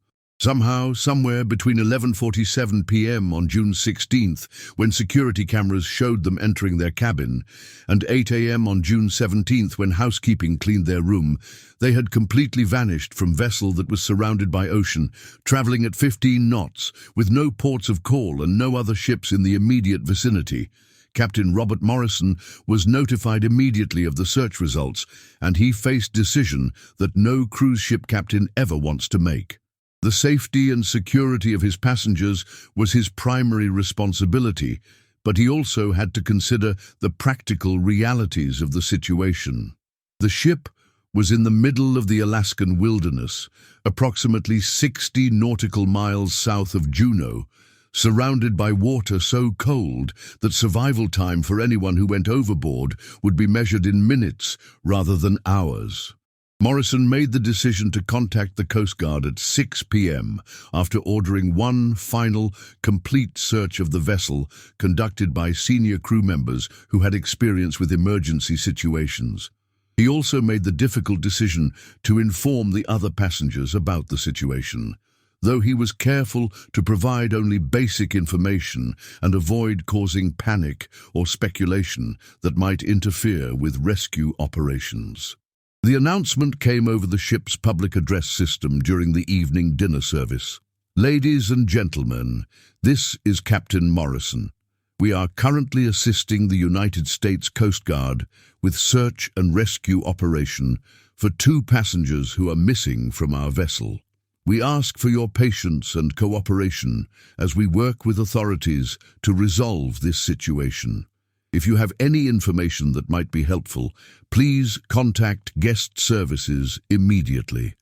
Somehow, somewhere between 11:47 p.m. on June 16th, when security cameras showed them entering their cabin, and 8 a.m. on June 17th when housekeeping cleaned their room, they had completely vanished from vessel that was surrounded by ocean, traveling at 15 knots, with no ports of call and no other ships in the immediate vicinity. Captain Robert Morrison was notified immediately of the search results, and he faced decision that no cruise ship captain ever wants to make. The safety and security of his passengers was his primary responsibility, but he also had to consider the practical realities of the situation. The ship was in the middle of the Alaskan wilderness, approximately 60 nautical miles south of Juneau, surrounded by water so cold that survival time for anyone who went overboard would be measured in minutes rather than hours. Morrison made the decision to contact the Coast Guard at 6 p.m. after ordering one final, complete search of the vessel conducted by senior crew members who had experience with emergency situations. He also made the difficult decision to inform the other passengers about the situation, though he was careful to provide only basic information and avoid causing panic or speculation that might interfere with rescue operations. The announcement came over the ship's public address system during the evening dinner service. Ladies and gentlemen, this is Captain Morrison. We are currently assisting the United States Coast Guard with search and rescue operation for 2 passengers who are missing from our vessel. We ask for your patience and cooperation as we work with authorities to resolve this situation. If you have any information that might be helpful, please contact guest services immediately.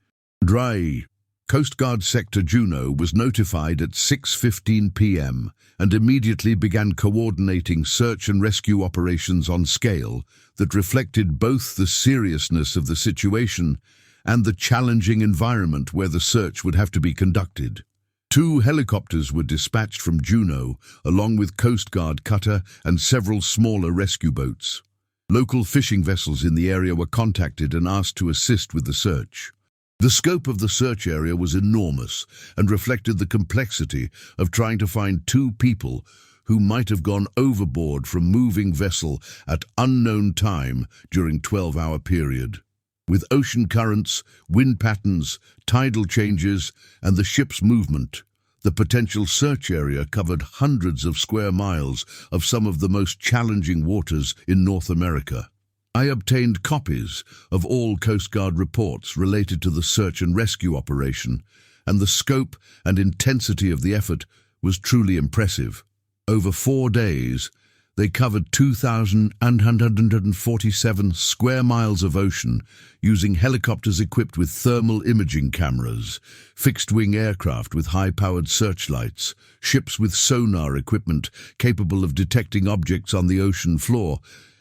Dry. Coast Guard Sector Juno was notified at 6:15 p.m. and immediately began coordinating search and rescue operations on scale that reflected both the seriousness of the situation and the challenging environment where the search would have to be conducted. 2 helicopters were dispatched from Juno, along with Coast Guard cutter and several smaller rescue boats. Local fishing vessels in the area were contacted and asked to assist with the search. The scope of the search area was enormous and reflected the complexity of trying to find 2 people who might have gone overboard from moving vessel at unknown time during 12-hour period. With ocean currents, wind patterns, tidal changes, and the ship's movement, the potential search area covered hundreds of square miles of some of the most challenging waters in North America. I obtained copies of all Coast Guard reports related to the search and rescue operation, and the scope and intensity of the effort was truly impressive. Over 4 days, they covered 2,147 square miles of ocean using helicopters equipped with thermal imaging cameras, fixed-wing aircraft with high-powered searchlights, ships with sonar equipment capable of detecting objects on the ocean floor,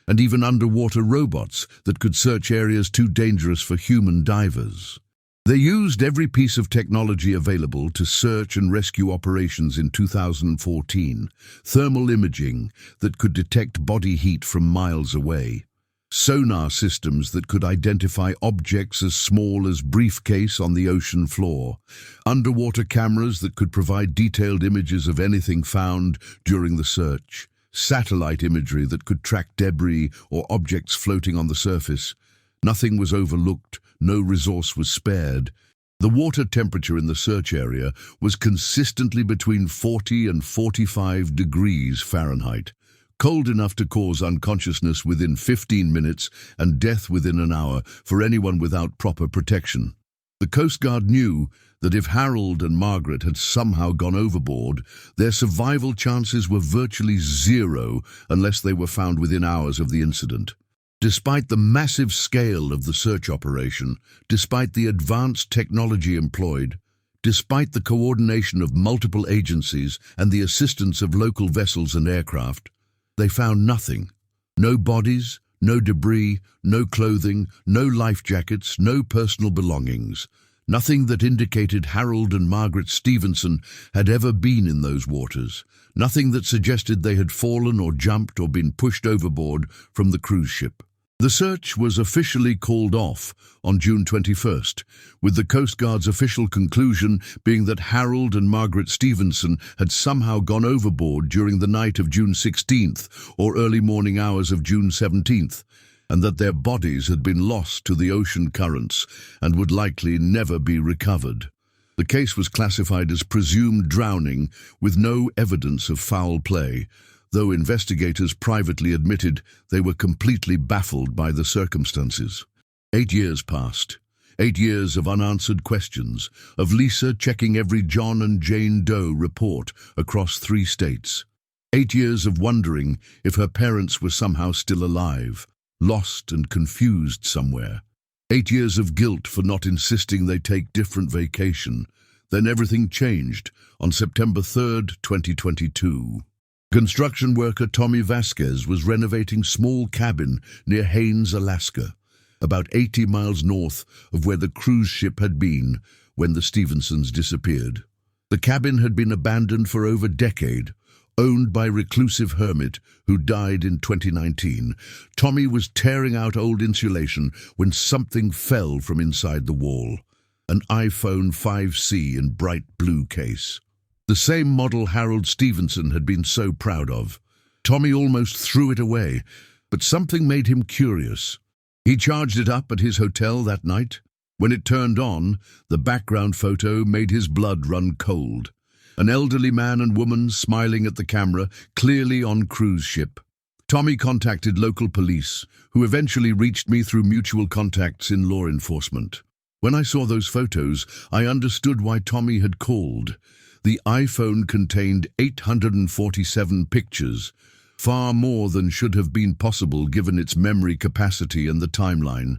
and even underwater robots that could search areas too dangerous for human divers. They used every piece of technology available to search and rescue operations in 2014. Thermal imaging that could detect body heat from miles away. Sonar systems that could identify objects as small as briefcase on the ocean floor. Underwater cameras that could provide detailed images of anything found during the search. Satellite imagery that could track debris or objects floating on the surface. Nothing was overlooked, no resource was spared. The water temperature in the search area was consistently between 40 and 45 degrees Fahrenheit, cold enough to cause unconsciousness within 15 minutes and death within an hour for anyone without proper protection. The Coast Guard knew that if Harold and Margaret had somehow gone overboard, their survival chances were virtually zero unless they were found within hours of the incident. Despite the massive scale of the search operation, despite the advanced technology employed, despite the coordination of multiple agencies and the assistance of local vessels and aircraft, they found nothing. No bodies, no debris, no clothing, no life jackets, no personal belongings. Nothing that indicated Harold and Margaret Stevenson had ever been in those waters. Nothing that suggested they had fallen or jumped or been pushed overboard from the cruise ship. The search was officially called off on June 21st, with the Coast Guard's official conclusion being that Harold and Margaret Stevenson had somehow gone overboard during the night of June 16th or early morning hours of June 17th, and that their bodies had been lost to the ocean currents and would likely never be recovered. The case was classified as presumed drowning with no evidence of foul play, though investigators privately admitted they were completely baffled by the circumstances. 8 years passed. 8 years of unanswered questions, of Lisa checking every John and Jane Doe report across 3 states. 8 years of wondering if her parents were somehow still alive, lost and confused somewhere. 8 years of guilt for not insisting they take different vacation. Then everything changed on September 3rd, 2022. Construction worker Tommy Vasquez was renovating small cabin near Haines, Alaska, about 80 miles north of where the cruise ship had been when the Stevensons disappeared. The cabin had been abandoned for over a decade, owned by reclusive hermit who died in 2019. Tommy was tearing out old insulation when something fell from inside the wall. An iPhone 5C in bright blue case. The same model Harold Stevenson had been so proud of. Tommy almost threw it away, but something made him curious. He charged it up at his hotel that night, When it turned on, the background photo made his blood run cold. An elderly man and woman smiling at the camera, clearly on cruise ship. Tommy contacted local police, who eventually reached me through mutual contacts in law enforcement. When I saw those photos, I understood why Tommy had called. The iPhone contained 847 pictures, far more than should have been possible given its memory capacity and the timeline.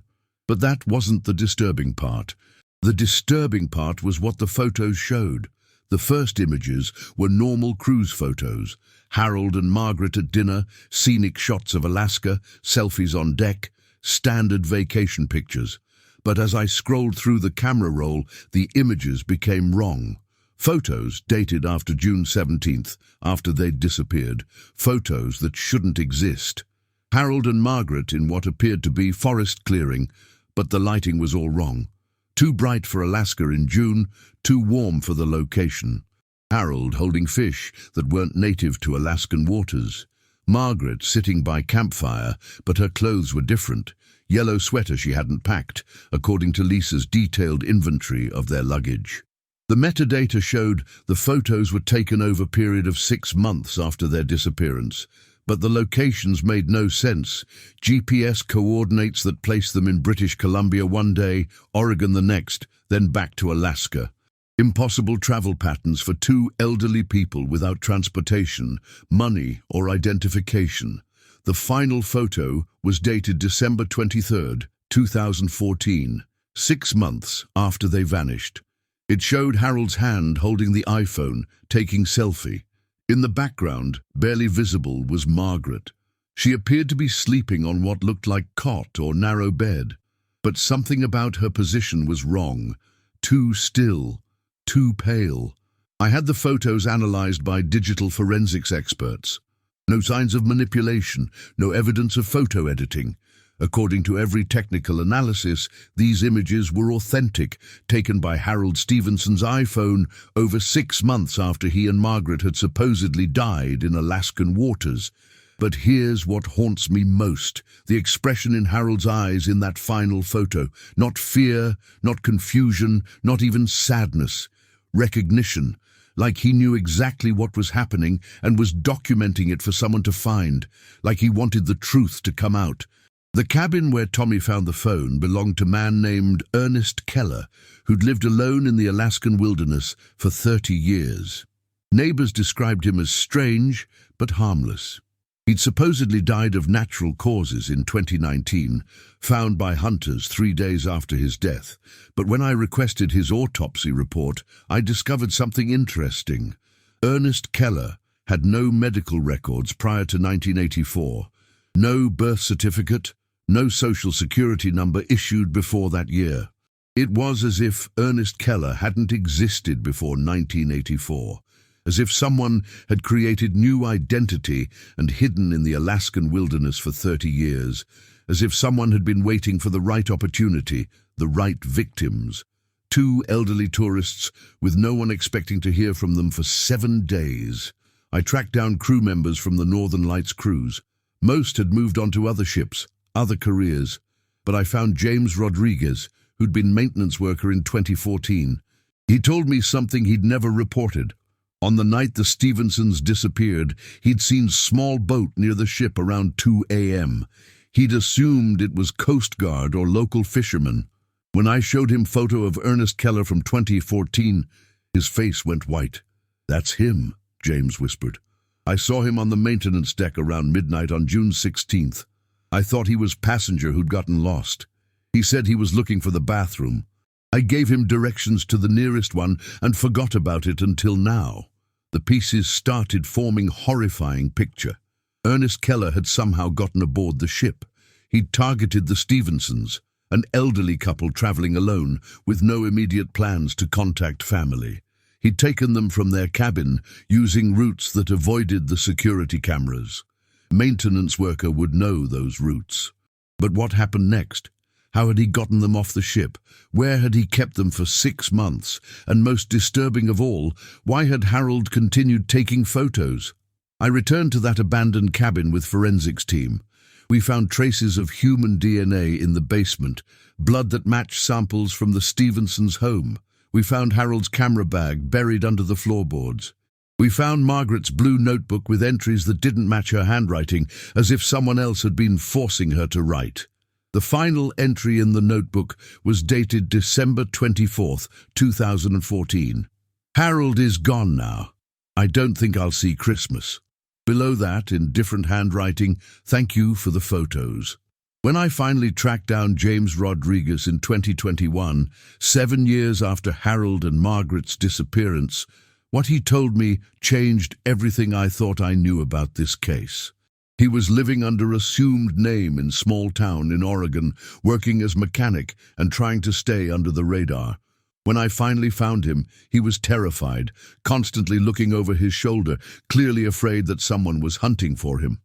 But that wasn't the disturbing part. The disturbing part was what the photos showed. The first images were normal cruise photos. Harold and Margaret at dinner, scenic shots of Alaska, selfies on deck, standard vacation pictures. But as I scrolled through the camera roll, the images became wrong. Photos dated after June 17th, after they'd disappeared. Photos that shouldn't exist. Harold and Margaret in what appeared to be forest clearing, but the lighting was all wrong. Too bright for Alaska in June, too warm for the location. Harold holding fish that weren't native to Alaskan waters. Margaret sitting by campfire, but her clothes were different. Yellow sweater she hadn't packed, according to Lisa's detailed inventory of their luggage. The metadata showed the photos were taken over a period of 6 months after their disappearance, but the locations made no sense. GPS coordinates that placed them in British Columbia one day, Oregon the next, then back to Alaska. Impossible travel patterns for two elderly people without transportation, money, or identification. The final photo was dated December 23, 2014, 6 months after they vanished. It showed Harold's hand holding the iPhone, taking selfie. In the background, barely visible, was Margaret. She appeared to be sleeping on what looked like cot or narrow bed. But something about her position was wrong. Too still. Too pale. I had the photos analyzed by digital forensics experts. No signs of manipulation, no evidence of photo editing. According to every technical analysis, these images were authentic, taken by Harold Stevenson's iPhone over 6 months after he and Margaret had supposedly died in Alaskan waters. But here's what haunts me most, the expression in Harold's eyes in that final photo. Not fear, not confusion, not even sadness. Recognition, like he knew exactly what was happening and was documenting it for someone to find, like he wanted the truth to come out. The cabin where Tommy found the phone belonged to a man named Ernest Keller, who'd lived alone in the Alaskan wilderness for 30 years. Neighbors described him as strange but harmless. He'd supposedly died of natural causes in 2019, found by hunters 3 days after his death. But when I requested his autopsy report, I discovered something interesting. Ernest Keller had no medical records prior to 1984, no birth certificate, no social security number issued before that year. It was as if Ernest Keller hadn't existed before 1984. As if someone had created new identity and hidden in the Alaskan wilderness for 30 years, as if someone had been waiting for the right opportunity, the right victims. 2 elderly tourists with no one expecting to hear from them for 7 days. I tracked down crew members from the Northern Lights cruise. Most had moved on to other ships, other careers, but I found James Rodriguez, who'd been maintenance worker in 2014. He told me something he'd never reported. On the night the Stevensons disappeared, he'd seen small boat near the ship around 2 a.m. He'd assumed it was Coast Guard or local fishermen. When I showed him photo of Ernest Keller from 2014, his face went white. "That's him," James whispered. "I saw him on the maintenance deck around midnight on June 16th. I thought he was passenger who'd gotten lost. He said he was looking for the bathroom. I gave him directions to the nearest one and forgot about it until now." The pieces started forming horrifying picture. Ernest Keller had somehow gotten aboard the ship. He'd targeted the Stevensons, an elderly couple traveling alone with no immediate plans to contact family. He'd taken them from their cabin using routes that avoided the security cameras. Maintenance worker would know those routes. But what happened next? How had he gotten them off the ship? Where had he kept them for 6 months? And most disturbing of all, why had Harold continued taking photos? I returned to that abandoned cabin with forensics team. We found traces of human DNA in the basement, blood that matched samples from the Stevensons' home. We found Harold's camera bag buried under the floorboards. We found Margaret's blue notebook with entries that didn't match her handwriting, as if someone else had been forcing her to write. The final entry in the notebook was dated December 24th, 2014. Harold is gone now. I don't think I'll see Christmas. Below that, in different handwriting, thank you for the photos. When I finally tracked down James Rodriguez in 2021, 7 years after Harold and Margaret's disappearance, what he told me changed everything I thought I knew about this case. He was living under assumed name in small town in Oregon, working as mechanic and trying to stay under the radar. When I finally found him, he was terrified, constantly looking over his shoulder, clearly afraid that someone was hunting for him.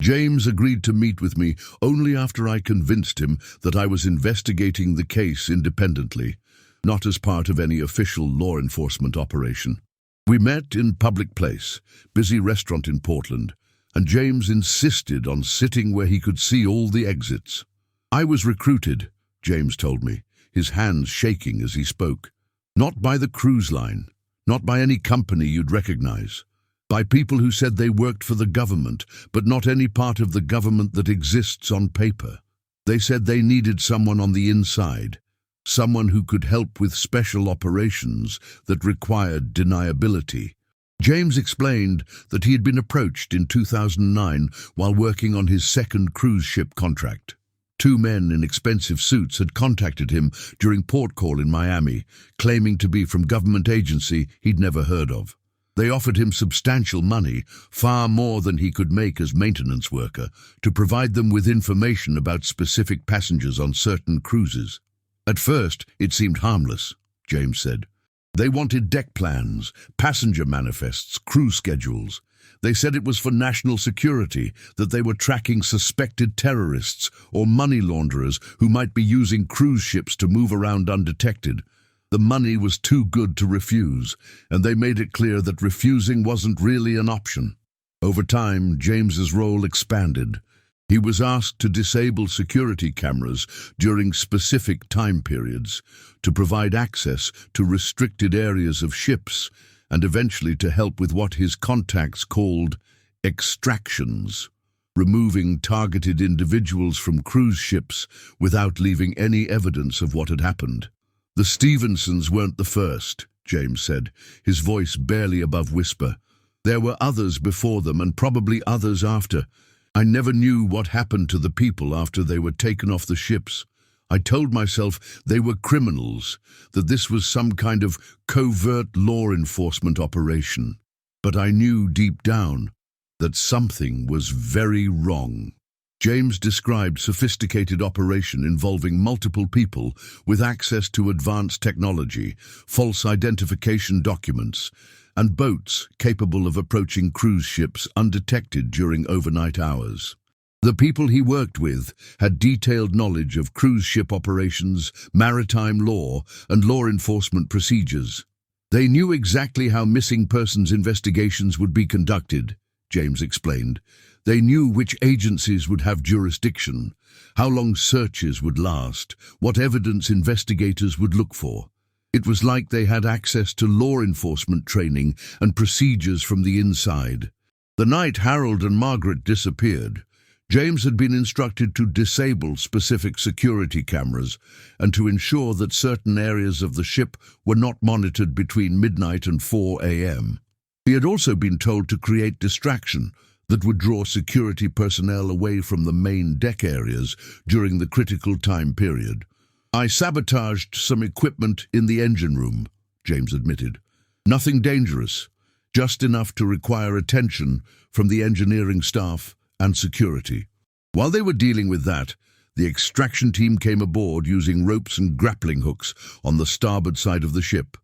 James agreed to meet with me only after I convinced him that I was investigating the case independently, not as part of any official law enforcement operation. We met in public place, busy restaurant in Portland, and James insisted on sitting where he could see all the exits. I was recruited, James told me, his hands shaking as he spoke. Not by the cruise line, not by any company you'd recognize. By people who said they worked for the government, but not any part of the government that exists on paper. They said they needed someone on the inside, someone who could help with special operations that required deniability. James explained that he had been approached in 2009 while working on his second cruise ship contract. 2 men in expensive suits had contacted him during port call in Miami, claiming to be from government agency he'd never heard of. They offered him substantial money, far more than he could make as maintenance worker, to provide them with information about specific passengers on certain cruises. At first, it seemed harmless, James said. They wanted deck plans, passenger manifests, crew schedules. They said it was for national security, that they were tracking suspected terrorists or money launderers who might be using cruise ships to move around undetected. The money was too good to refuse, and they made it clear that refusing wasn't really an option. Over time, James's role expanded. He was asked to disable security cameras during specific time periods, to provide access to restricted areas of ships, and eventually to help with what his contacts called extractions, removing targeted individuals from cruise ships without leaving any evidence of what had happened. The Stevensons weren't the first, James said, his voice barely above whisper. There were others before them and probably others after. I never knew what happened to the people after they were taken off the ships. I told myself they were criminals, that this was some kind of covert law enforcement operation. But I knew deep down that something was very wrong. James described sophisticated operation involving multiple people with access to advanced technology, false identification documents, and boats capable of approaching cruise ships undetected during overnight hours. The people he worked with had detailed knowledge of cruise ship operations, maritime law, and law enforcement procedures. They knew exactly how missing persons investigations would be conducted, James explained. They knew which agencies would have jurisdiction, how long searches would last, what evidence investigators would look for. It was like they had access to law enforcement training and procedures from the inside. The night Harold and Margaret disappeared, James had been instructed to disable specific security cameras and to ensure that certain areas of the ship were not monitored between midnight and 4 a.m. He had also been told to create distraction that would draw security personnel away from the main deck areas during the critical time period. I sabotaged some equipment in the engine room, James admitted. Nothing dangerous, just enough to require attention from the engineering staff and security. While they were dealing with that, the extraction team came aboard using ropes and grappling hooks on the starboard side of the ship.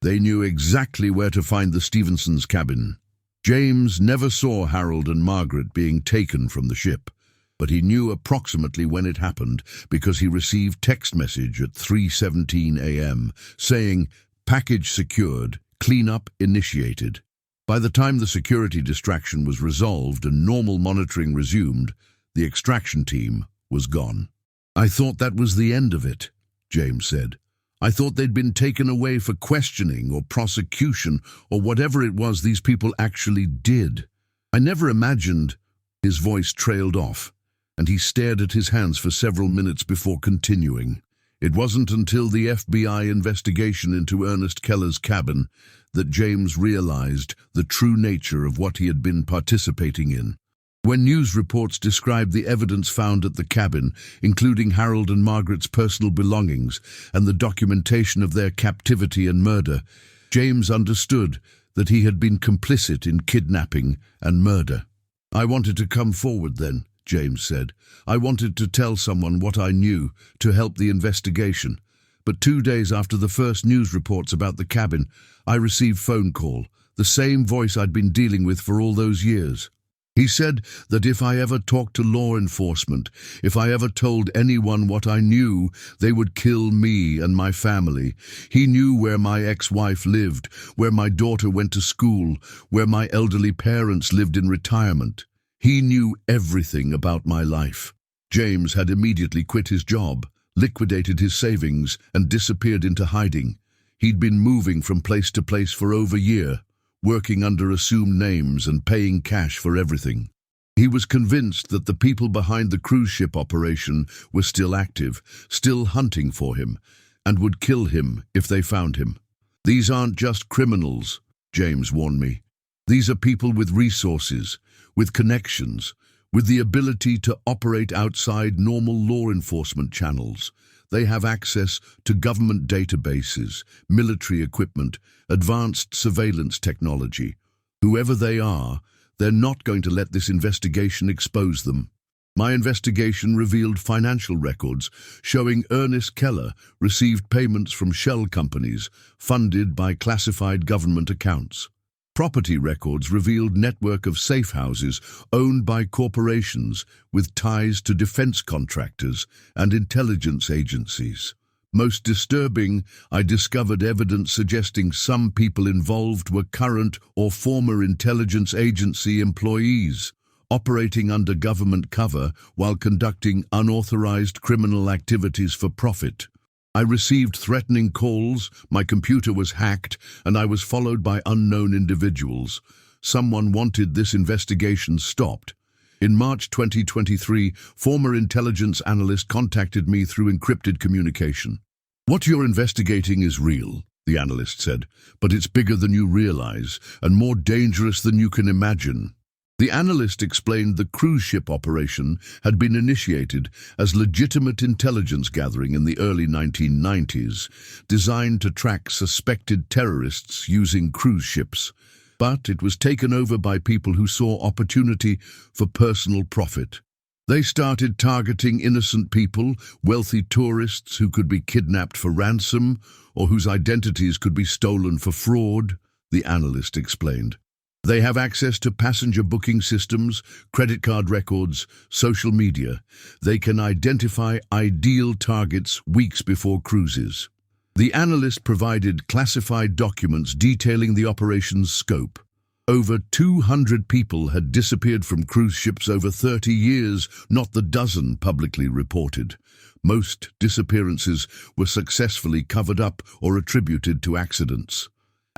They knew exactly where to find the Stevensons' cabin. James never saw Harold and Margaret being taken from the ship, but he knew approximately when it happened because he received text message at 3:17 a.m. saying, "Package secured, cleanup initiated." By the time the security distraction was resolved and normal monitoring resumed, The extraction team was gone. "I thought that was the end of it," James said. "I thought they'd been taken away for questioning or prosecution or whatever it was these people actually did. I never imagined—" His voice trailed off, and he stared at his hands for several minutes before continuing. "It wasn't until the FBI investigation into Ernest Keller's cabin that James realized the true nature of what he had been participating in. When news reports described the evidence found at the cabin, including Harold and Margaret's personal belongings and the documentation of their captivity and murder, James understood that he had been complicit in kidnapping and murder. "I wanted to come forward then," James said. "I wanted to tell someone what I knew to help the investigation. But 2 days after the first news reports about the cabin, I received a phone call, the same voice I'd been dealing with for all those years. He said that if I ever talked to law enforcement, if I ever told anyone what I knew, they would kill me and my family. He knew where my ex-wife lived, where my daughter went to school, where my elderly parents lived in retirement. He knew everything about my life." James had immediately quit his job, liquidated his savings, and disappeared into hiding. He'd been moving from place to place for over a year, working under assumed names and paying cash for everything. He was convinced that the people behind the cruise ship operation were still active, still hunting for him, and would kill him if they found him. "These aren't just criminals," James warned me. "These are people with resources, with connections, with the ability to operate outside normal law enforcement channels. They have access to government databases, military equipment, advanced surveillance technology. Whoever they are, they're not going to let this investigation expose them." My investigation revealed financial records showing Ernest Keller received payments from shell companies funded by classified government accounts. Property records revealed a network of safe houses owned by corporations with ties to defense contractors and intelligence agencies. Most disturbing, I discovered evidence suggesting some people involved were current or former intelligence agency employees, operating under government cover while conducting unauthorized criminal activities for profit. I received threatening calls, my computer was hacked, and I was followed by unknown individuals. Someone wanted this investigation stopped. In March 2023, former intelligence analyst contacted me through encrypted communication. "What you're investigating is real," the analyst said, "but it's bigger than you realize and more dangerous than you can imagine." The analyst explained the cruise ship operation had been initiated as legitimate intelligence gathering in the early 1990s, designed to track suspected terrorists using cruise ships. But it was taken over by people who saw opportunity for personal profit. They started targeting innocent people, wealthy tourists who could be kidnapped for ransom or whose identities could be stolen for fraud, the analyst explained. They have access to passenger booking systems, credit card records, social media. They can identify ideal targets weeks before cruises. The analyst provided classified documents detailing the operation's scope. Over 200 people had disappeared from cruise ships over 30 years, not the dozen publicly reported. Most disappearances were successfully covered up or attributed to accidents.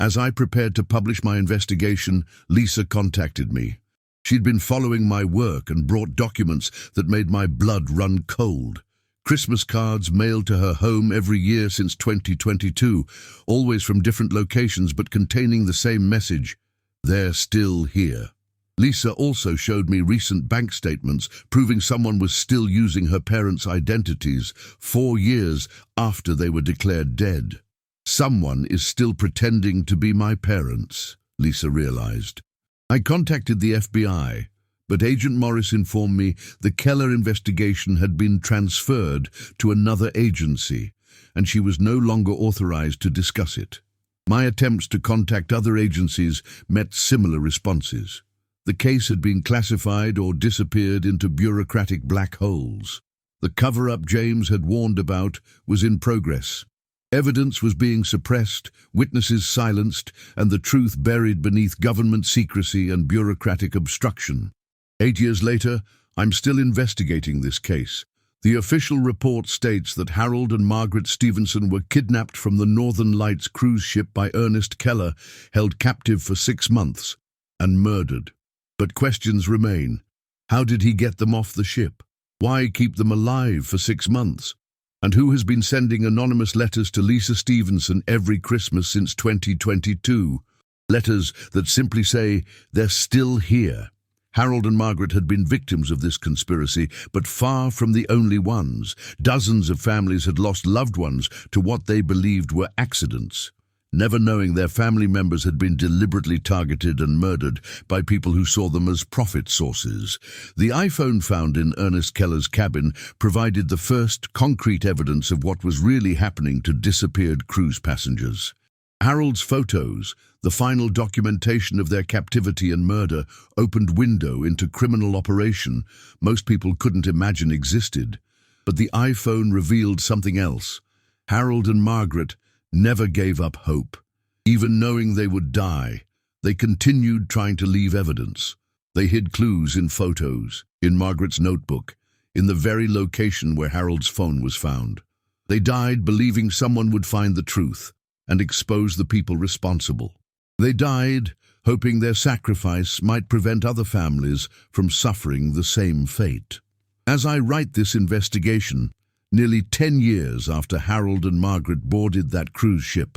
As I prepared to publish my investigation, Lisa contacted me. She'd been following my work and brought documents that made my blood run cold. Christmas cards mailed to her home every year since 2022, always from different locations but containing the same message: "They're still here." Lisa also showed me recent bank statements proving someone was still using her parents' identities 4 years after they were declared dead. Someone is still pretending to be my parents, Lisa realized. I contacted the FBI, but Agent Morris informed me the Keller investigation had been transferred to another agency, and she was no longer authorized to discuss it. My attempts to contact other agencies met similar responses. The case had been classified or disappeared into bureaucratic black holes. The cover-up James had warned about was in progress. Evidence was being suppressed, witnesses silenced, and the truth buried beneath government secrecy and bureaucratic obstruction. 8 years later, I'm still investigating this case. The official report states that Harold and Margaret Stevenson were kidnapped from the Northern Lights cruise ship by Ernest Keller, held captive for 6 months, and murdered. But questions remain. How did he get them off the ship? Why keep them alive for 6 months? And who has been sending anonymous letters to Lisa Stevenson every Christmas since 2022? Letters that simply say, "They're still here." Harold and Margaret had been victims of this conspiracy, but far from the only ones. Dozens of families had lost loved ones to what they believed were accidents, never knowing their family members had been deliberately targeted and murdered by people who saw them as profit sources. The iPhone found in Ernest Keller's cabin provided the first concrete evidence of what was really happening to disappeared cruise passengers. Harold's photos, the final documentation of their captivity and murder, opened window into criminal operation most people couldn't imagine existed. But the iPhone revealed something else. Harold and Margaret never gave up hope. Even knowing they would die, they continued trying to leave evidence. They hid clues in photos, in Margaret's notebook, in the very location where Harold's phone was found. They died believing someone would find the truth and expose the people responsible. They died hoping their sacrifice might prevent other families from suffering the same fate. As I write this investigation, nearly 10 years after Harold and Margaret boarded that cruise ship,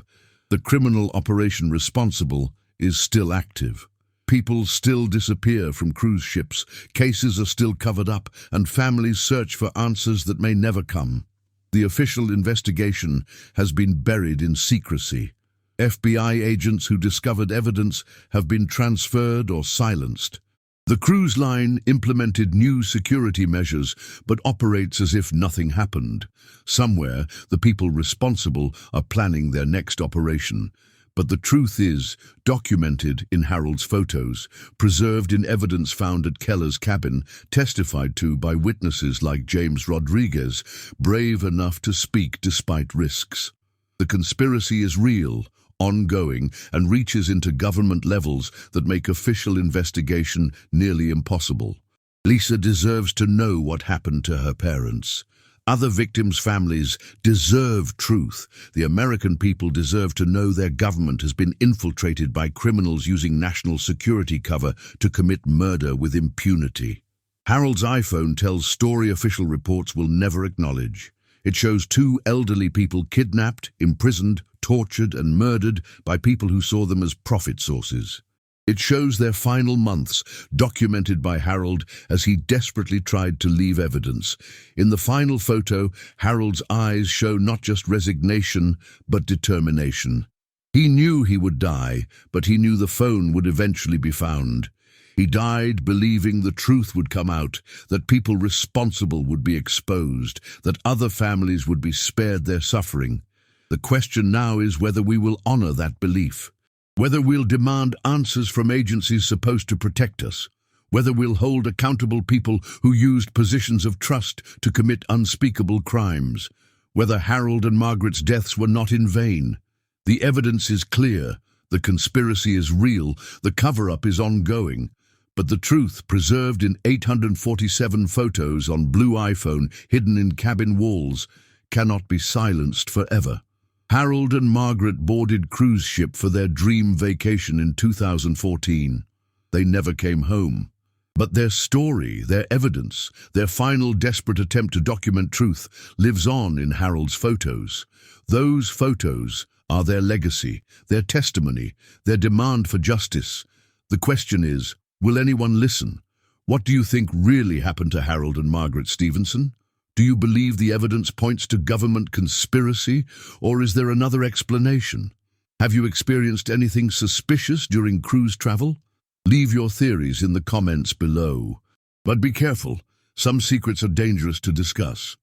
the criminal operation responsible is still active. People still disappear from cruise ships, cases are still covered up, and families search for answers that may never come. The official investigation has been buried in secrecy. FBI agents who discovered evidence have been transferred or silenced. The cruise line implemented new security measures but operates as if nothing happened. Somewhere, the people responsible are planning their next operation. But the truth is documented in Harold's photos, preserved in evidence found at Keller's cabin, testified to by witnesses like James Rodriguez, brave enough to speak despite risks. The conspiracy is real, ongoing, and reaches into government levels that make official investigation nearly impossible. Lisa deserves to know what happened to her parents. Other victims' families deserve truth. The American people deserve to know their government has been infiltrated by criminals using national security cover to commit murder with impunity. Harold's iPhone tells story official reports will never acknowledge. It shows 2 elderly people kidnapped, imprisoned, tortured, and murdered by people who saw them as profit sources. It shows their final months, documented by Harold as he desperately tried to leave evidence. In the final photo, Harold's eyes show not just resignation, but determination. He knew he would die, but he knew the phone would eventually be found. He died believing the truth would come out, that people responsible would be exposed, that other families would be spared their suffering. The question now is whether we will honor that belief. Whether we'll demand answers from agencies supposed to protect us, whether we'll hold accountable people who used positions of trust to commit unspeakable crimes, whether Harold and Margaret's deaths were not in vain. The evidence is clear, the conspiracy is real, the cover-up is ongoing, but the truth, preserved in 847 photos on blue iPhone hidden in cabin walls, cannot be silenced forever. Harold and Margaret boarded cruise ship for their dream vacation in 2014. They never came home. But their story, their evidence, their final desperate attempt to document truth lives on in Harold's photos. Those photos are their legacy, their testimony, their demand for justice. The question is, will anyone listen? What do you think really happened to Harold and Margaret Stevenson? Do you believe the evidence points to government conspiracy, or is there another explanation? Have you experienced anything suspicious during cruise travel? Leave your theories in the comments below. But be careful, some secrets are dangerous to discuss.